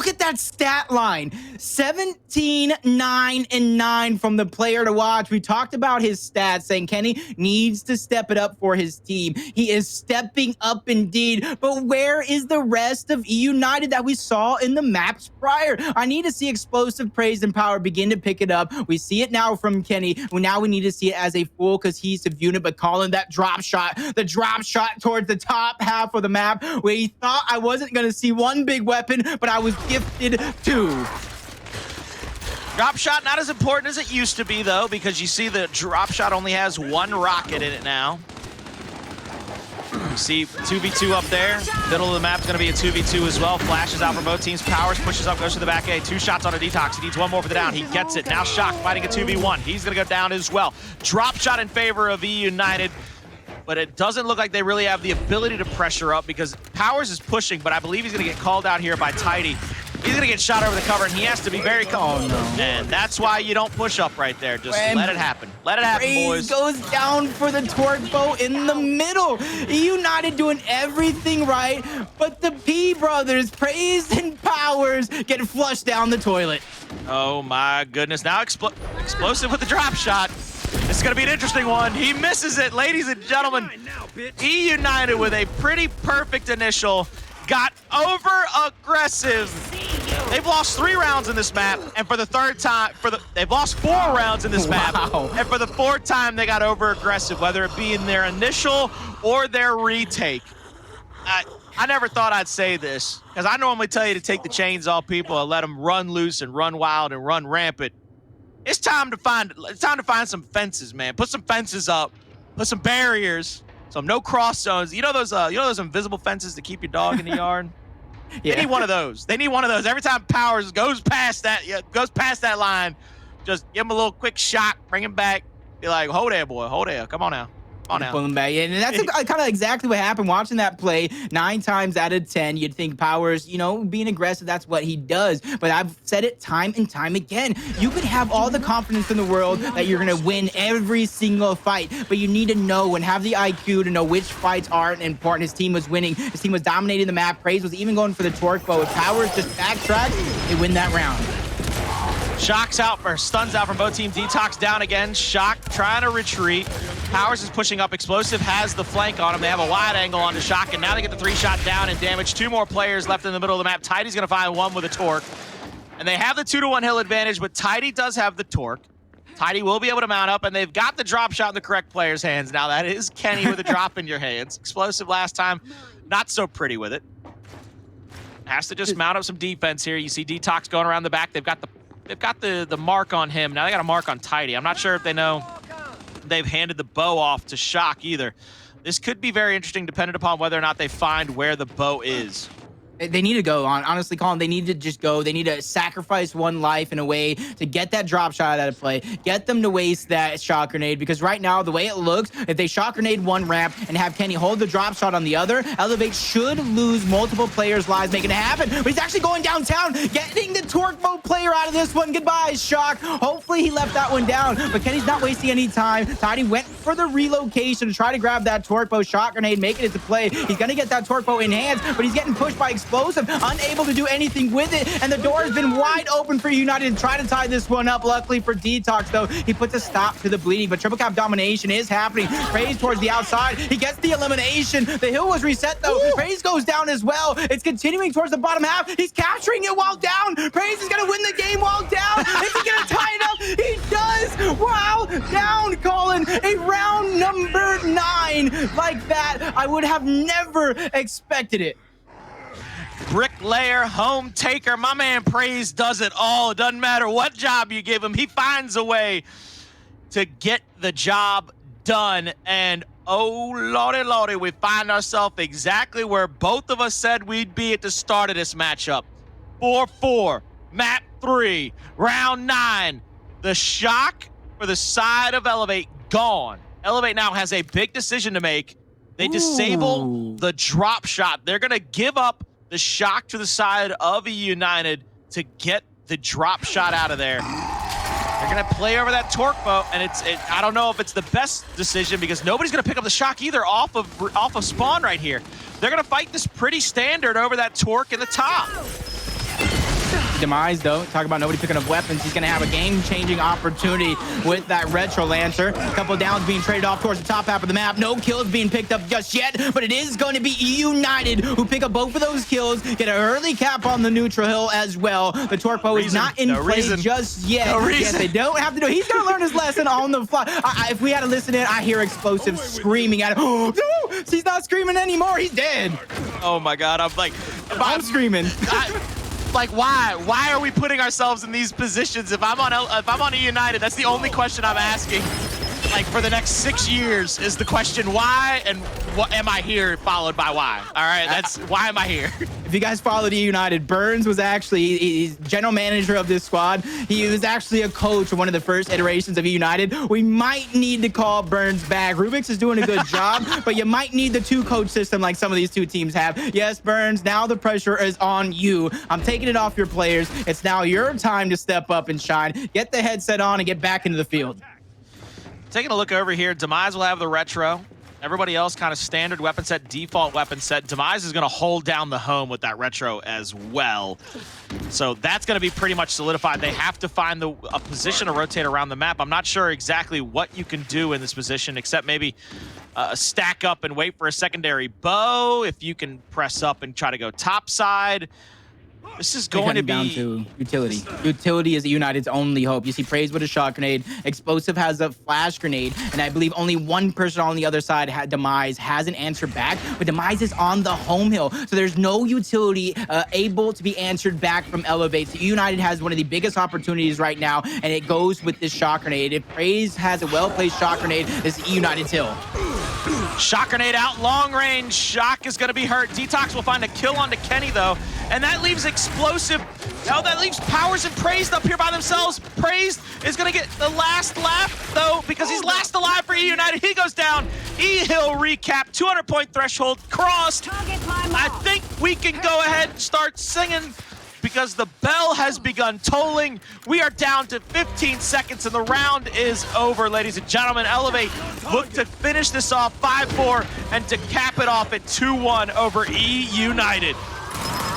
at that stat line. 17, 9, and 9 from the player to watch. We talked about his stats, saying Kenny needs to step it up for his team. He is stepping up indeed. But where is the rest of eUnited that we saw in the maps prior? I need to see Xplosive, Praized, and Power begin to pick it up. We see it now from Kenny. Now we need to see it as a full cohesive unit, but calling that drop shot, the drop shot towards the top half of the map, where he thought I wasn't going to see one big weapon, but I was gifted 2. Drop shot not as important as it used to be, though, because you see the drop shot only has 1 rocket in it now. You see 2v2 up there. Middle of the map's going to be a 2v2 as well. Flashes out for both teams. Powerz pushes up, goes to the back A. 2 shots on a Detox. He needs 1 more for the down. He gets it. Now Shock fighting a 2v1. He's going to go down as well. Drop shot in favor of eUnited. But it doesn't look like they really have the ability to pressure up because Powerz is pushing, but I believe he's going to get called out here by Tidy. He's going to get shot over the cover, and he has to be very calm. Oh, no. And that's why you don't push up right there. Just let it happen. Let it happen, boys. Goes down for the torque bow in the middle. United doing everything right, but the P brothers, Praized and Powerz, get flushed down the toilet. Oh, my goodness. Now Xplosive with the drop shot. This is going to be an interesting one. He misses it, ladies and gentlemen. eUnited with a pretty perfect initial. Got over aggressive. They've lost 3 rounds in this map, and for the 3rd time, they've lost 4 rounds in this map, and for the 4th time they got over aggressive, whether it be in their initial or their retake. I never thought I'd say this because I normally tell you to take the chains off people and let them run loose and run wild and run rampant. It's time to find some fences, man. Put some fences up, put some barriers. So no cross zones. You know those invisible fences to keep your dog in the yard? Yeah. They need one of those. They need one of those. Every time Powerz goes past that line, just give him a little quick shot, bring him back. Be like, hold there, boy, hold there. Come on now. On out. Pulling back. And that's kind of exactly what happened watching that play. 9 times out of 10, you'd think Powerz, you know, being aggressive, that's what he does. But I've said it time and time again. You could have all the confidence in the world that you're going to win every single fight, but you need to know and have the IQ to know which fights aren't important. His team was winning. His team was dominating the map. Praized was even going for the torque bow. If Powerz just backtracks, they win that round. Shock's out, or stuns out from both teams. Detox down again. Shock trying to retreat. Powerz is pushing up. Explosive has the flank on him. They have a wide angle onto Shock, and now they get the 3-shot down and damage. 2 more players left in the middle of the map. Tidy's going to find one with a torque. And they have the 2-to-1 hill advantage, but Tidy does have the torque. Tidy will be able to mount up, and they've got the drop shot in the correct player's hands. Now that is Kenny with a drop in your hands. Explosive last time, not so pretty with it. Has to just mount up some defense here. You see Detox going around the back. They've got the mark on him. Now they got a mark on Tidy. I'm not sure if they know they've handed the bow off to Shock either. This could be very interesting depending upon whether or not they find where the bow is. They need to go on. Honestly, Colin, they need to just go. They need to sacrifice one life in a way to get that drop shot out of play. Get them to waste that shock grenade, because right now, the way it looks, if they shock grenade one ramp and have Kenny hold the drop shot on the other, Elevate should lose multiple players' lives making it happen. But he's actually going downtown, getting the torque bow player out of this one. Goodbye, Shock. Hopefully, he left that one down, but Kenny's not wasting any time. Tidy went for the relocation to try to grab that torque bow shock grenade, make it into play. He's going to get that torque bow in hands, but he's getting pushed by Explosive, unable to do anything with it, and the door has been wide open for eUnited to try to tie this one up. Luckily for Detox, though, he puts a stop to the bleeding, but triple cap domination is happening. Praized towards the outside. He gets the elimination. The hill was reset, though. Praized goes down as well. It's continuing towards the bottom half. He's capturing it while down. Praized is going to win the game while down. Is he going to tie it up? He does while down, Colin. A round number 9 like that. I would have never expected it. Bricklayer, home taker, my man Praized does it all. It doesn't matter what job you give him, he finds a way to get the job done. And oh lordy lordy, we find ourselves exactly where both of us said we'd be at the start of this matchup. 4-4, map 3, round 9. The shock for the side of Elevate gone. Elevate now has a big decision to make. They disable the drop shot. They're gonna give up the shock to the side of eUnited to get the drop shot out of there. They're gonna play over that torque bow, and I don't know if it's the best decision because nobody's gonna pick up the shock either off of spawn right here. They're gonna fight this pretty standard over that torque in the top. Demise, though, talk about nobody picking up weapons. He's going to have a game-changing opportunity with that Retro Lancer. A couple of downs being traded off towards the top half of the map. No kills being picked up just yet, but it is going to be eUnited who pick up both of those kills, get an early cap on the neutral hill as well. The torque bow is not in play just yet. Yes, they don't have to do it. He's going to learn his lesson on the fly. If we had to listen in, I hear Explosive screaming at him. Oh, no! He's not screaming anymore. He's dead. Oh, my God. I'm screaming. Like, why are we putting ourselves in these positions? If I'm on eUnited, that's the only question I'm asking. Like, for the next 6 years is the question why, and what am I here, followed by why. All right, that's why am I here? If you guys followed eUnited, Burns was actually he's general manager of this squad. He was actually a coach of one of the first iterations of eUnited. We might need to call Burns back. Rubik's is doing a good job, but you might need the 2-coach system like some of these 2 teams have. Yes, Burns, now the pressure is on you. I'm taking it off your players. It's now your time to step up and shine. Get the headset on and get back into the field. Taking a look over here, Demise will have the retro. Everybody else kind of standard weapon set, default weapon set. Demise is going to hold down the home with that retro as well. So that's going to be pretty much solidified. They have to find a position to rotate around the map. I'm not sure exactly what you can do in this position, except maybe stack up and wait for a secondary bow. If you can press up and try to go top side. This is going to be down to utility. Utility is eUnited's only hope. You see Praized with a shot grenade. Explosive has a flash grenade, and I believe only one person on the other side, Demise, hasn't answered back. But Demise is on the home hill, so there's no utility able to be answered back from Elevate. So eUnited has one of the biggest opportunities right now, and it goes with this shot grenade. If Praized has a well-placed shot grenade, this is eUnited's hill. Shock grenade out, long range. Shock is going to be hurt. Detox will find a kill onto Kenny, though. And that leaves Xplosive. Now that leaves Powerz and Praized up here by themselves. Praized is going to get the last laugh, though, because he's last alive for eUnited. He goes down. E-Hill recap, 200-point threshold crossed. I think we can go ahead and start singing because the bell has begun tolling. We are down to 15 seconds and the round is over, ladies and gentlemen. Elevate look to finish this off 5-4 and to cap it off at 2-1 over eUnited.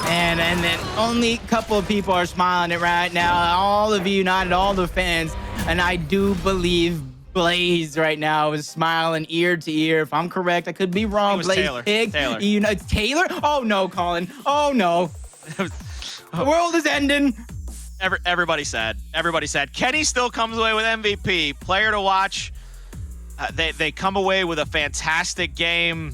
And then only a couple of people are smiling it right now. All of eUnited, all the fans. And I do believe Blaze right now is smiling ear to ear. If I'm correct, I could be wrong. It was Blaze Taylor. picked Taylor. eUnited. Taylor? Oh no, Colin. Oh no. The world is ending. Everybody sad. Everybody sad. Kenny still comes away with MVP. Player to watch. They come away with a fantastic game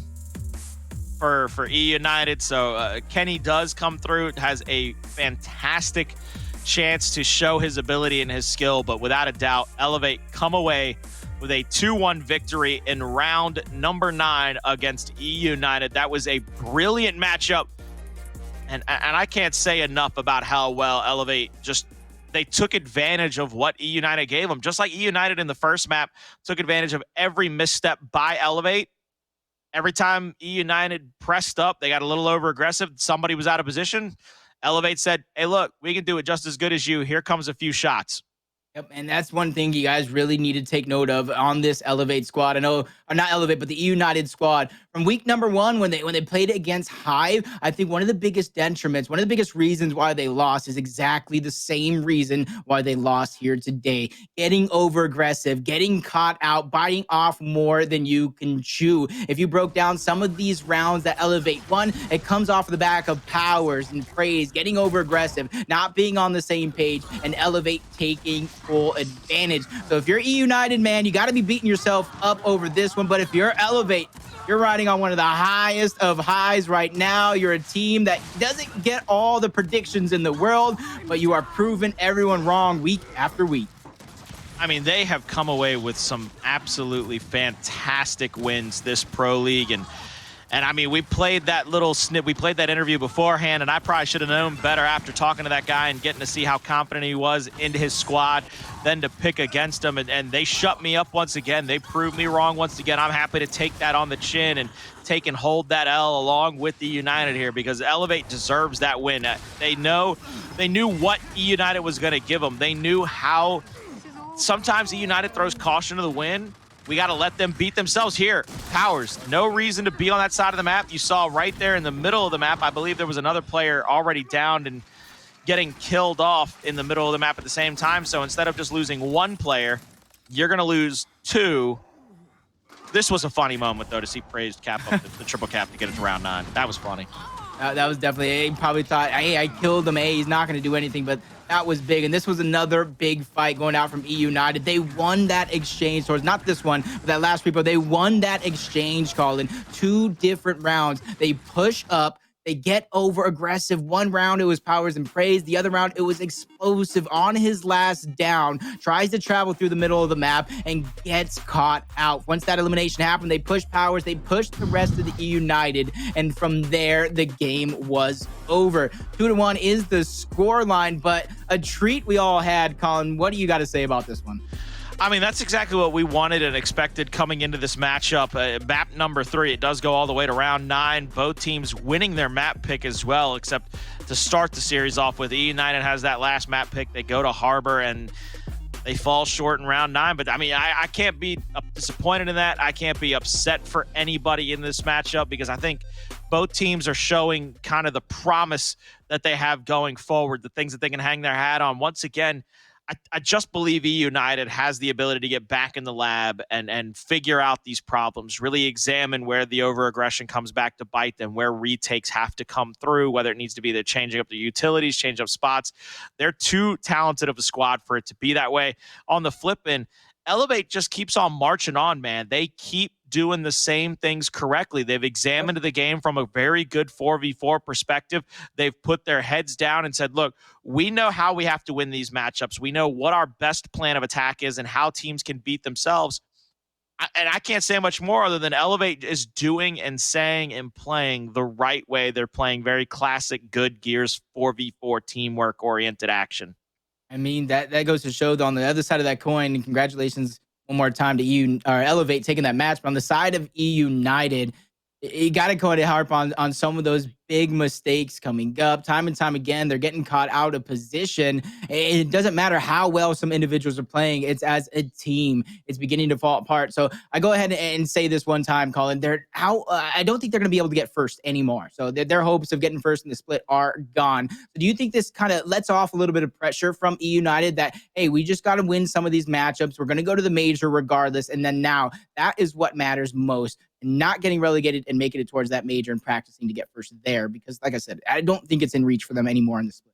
for eUnited. So Kenny does come through. Has a fantastic chance to show his ability and his skill. But without a doubt, Elevate come away with a 2-1 victory in round number 9 against eUnited. That was a brilliant matchup. And I can't say enough about how well Elevate they took advantage of what eUnited gave them. Just like eUnited in the first map took advantage of every misstep by Elevate. Every time eUnited pressed up, they got a little over aggressive. Somebody was out of position. Elevate said, hey, look, we can do it just as good as you. Here comes a few shots. Yep, and that's one thing you guys really need to take note of on this Elevate squad. I know, or not Elevate, but the eUnited squad. From week number 1, when they played against Hive, I think one of the biggest detriments, one of the biggest reasons why they lost is exactly the same reason why they lost here today. Getting over aggressive, getting caught out, biting off more than you can chew. If you broke down some of these rounds that Elevate won, it comes off the back of Powerz and Praized, getting over aggressive, not being on the same page, and Elevate taking full advantage. So if you're eUnited, man, you got to be beating yourself up over this one. But if you're Elevate, you're riding on one of the highest of highs right now. You're a team that doesn't get all the predictions in the world, but you are proving everyone wrong week after week. I mean, they have come away with some absolutely fantastic wins this pro league. And I mean, we played that little snip. We played that interview beforehand, and I probably should have known better after talking to that guy and getting to see how confident he was into his squad, then to pick against him. And they shut me up once again. They proved me wrong once again. I'm happy to take that on the chin and take and hold that L along with the eUnited here, because Elevate deserves that win. They knew what eUnited was going to give them. They knew how sometimes eUnited throws caution to the wind. We got to let them beat themselves here. Powerz, no reason to be on that side of the map. You saw right there in the middle of the map, I believe there was another player already downed and getting killed off in the middle of the map at the same time. So instead of just losing one player, you're going to lose 2. This was a funny moment, though, to see Praized cap up the triple cap to get it to round 9. That was funny. That was definitely, he probably thought, hey, I killed him. Hey, he's not going to do anything, but that was big. And this was another big fight going out from eUnited. They won that exchange towards, not this one, but that last repo. They won that exchange, Colin. 2 different rounds. They push up. They get over aggressive. One round, it was Powerz and Praized. The other round, it was Xplosive on his last down. Tries to travel through the middle of the map and gets caught out. Once that elimination happened, they pushed Powerz. They pushed the rest of the eUnited. And from there, the game was over. 2-1 is the score line, but a treat we all had. Colin, what do you got to say about this one? I mean, that's exactly what we wanted and expected coming into this matchup. Map number 3, it does go all the way to round 9. Both teams winning their map pick as well, except to start the series off with, eUnited has that last map pick. They go to Harbor and they fall short in round 9. But I mean, I can't be disappointed in that. I can't be upset for anybody in this matchup, because I think both teams are showing kind of the promise that they have going forward, the things that they can hang their hat on. Once again, I just believe eUnited has the ability to get back in the lab and figure out these problems, really examine where the over-aggression comes back to bite them, where retakes have to come through, whether it needs to be they're changing up the utilities, change up spots. They're too talented of a squad for it to be that way. On the flip end, Elevate just keeps on marching on, man. They keep doing the same things correctly. They've examined the game from a very good 4v4 perspective. They've put their heads down and said, look, we know how we have to win these matchups. We know what our best plan of attack is and how teams can beat themselves. And I can't say much more other than Elevate is doing and saying and playing the right way. They're playing very classic good Gears 4v4 teamwork oriented action. I mean, that goes to show that on the other side of that coin, and congratulations one more time to EU or Elevate taking that match. But on the side of eUnited, you got to go ahead and harp on some of those big mistakes coming up time and time again. They're getting caught out of position. It doesn't matter how well some individuals are playing. It's as a team, it's beginning to fall apart. So I go ahead and say this one time, Colin, I don't think they're going to be able to get first anymore. So their hopes of getting first in the split are gone. So do you think this kind of lets off a little bit of pressure from eUnited that, hey, we just got to win some of these matchups. We're going to go to the major regardless. And then now that is what matters most. Not getting relegated and making it towards that major and practicing to get first there, because like I said, I don't think it's in reach for them anymore in the split.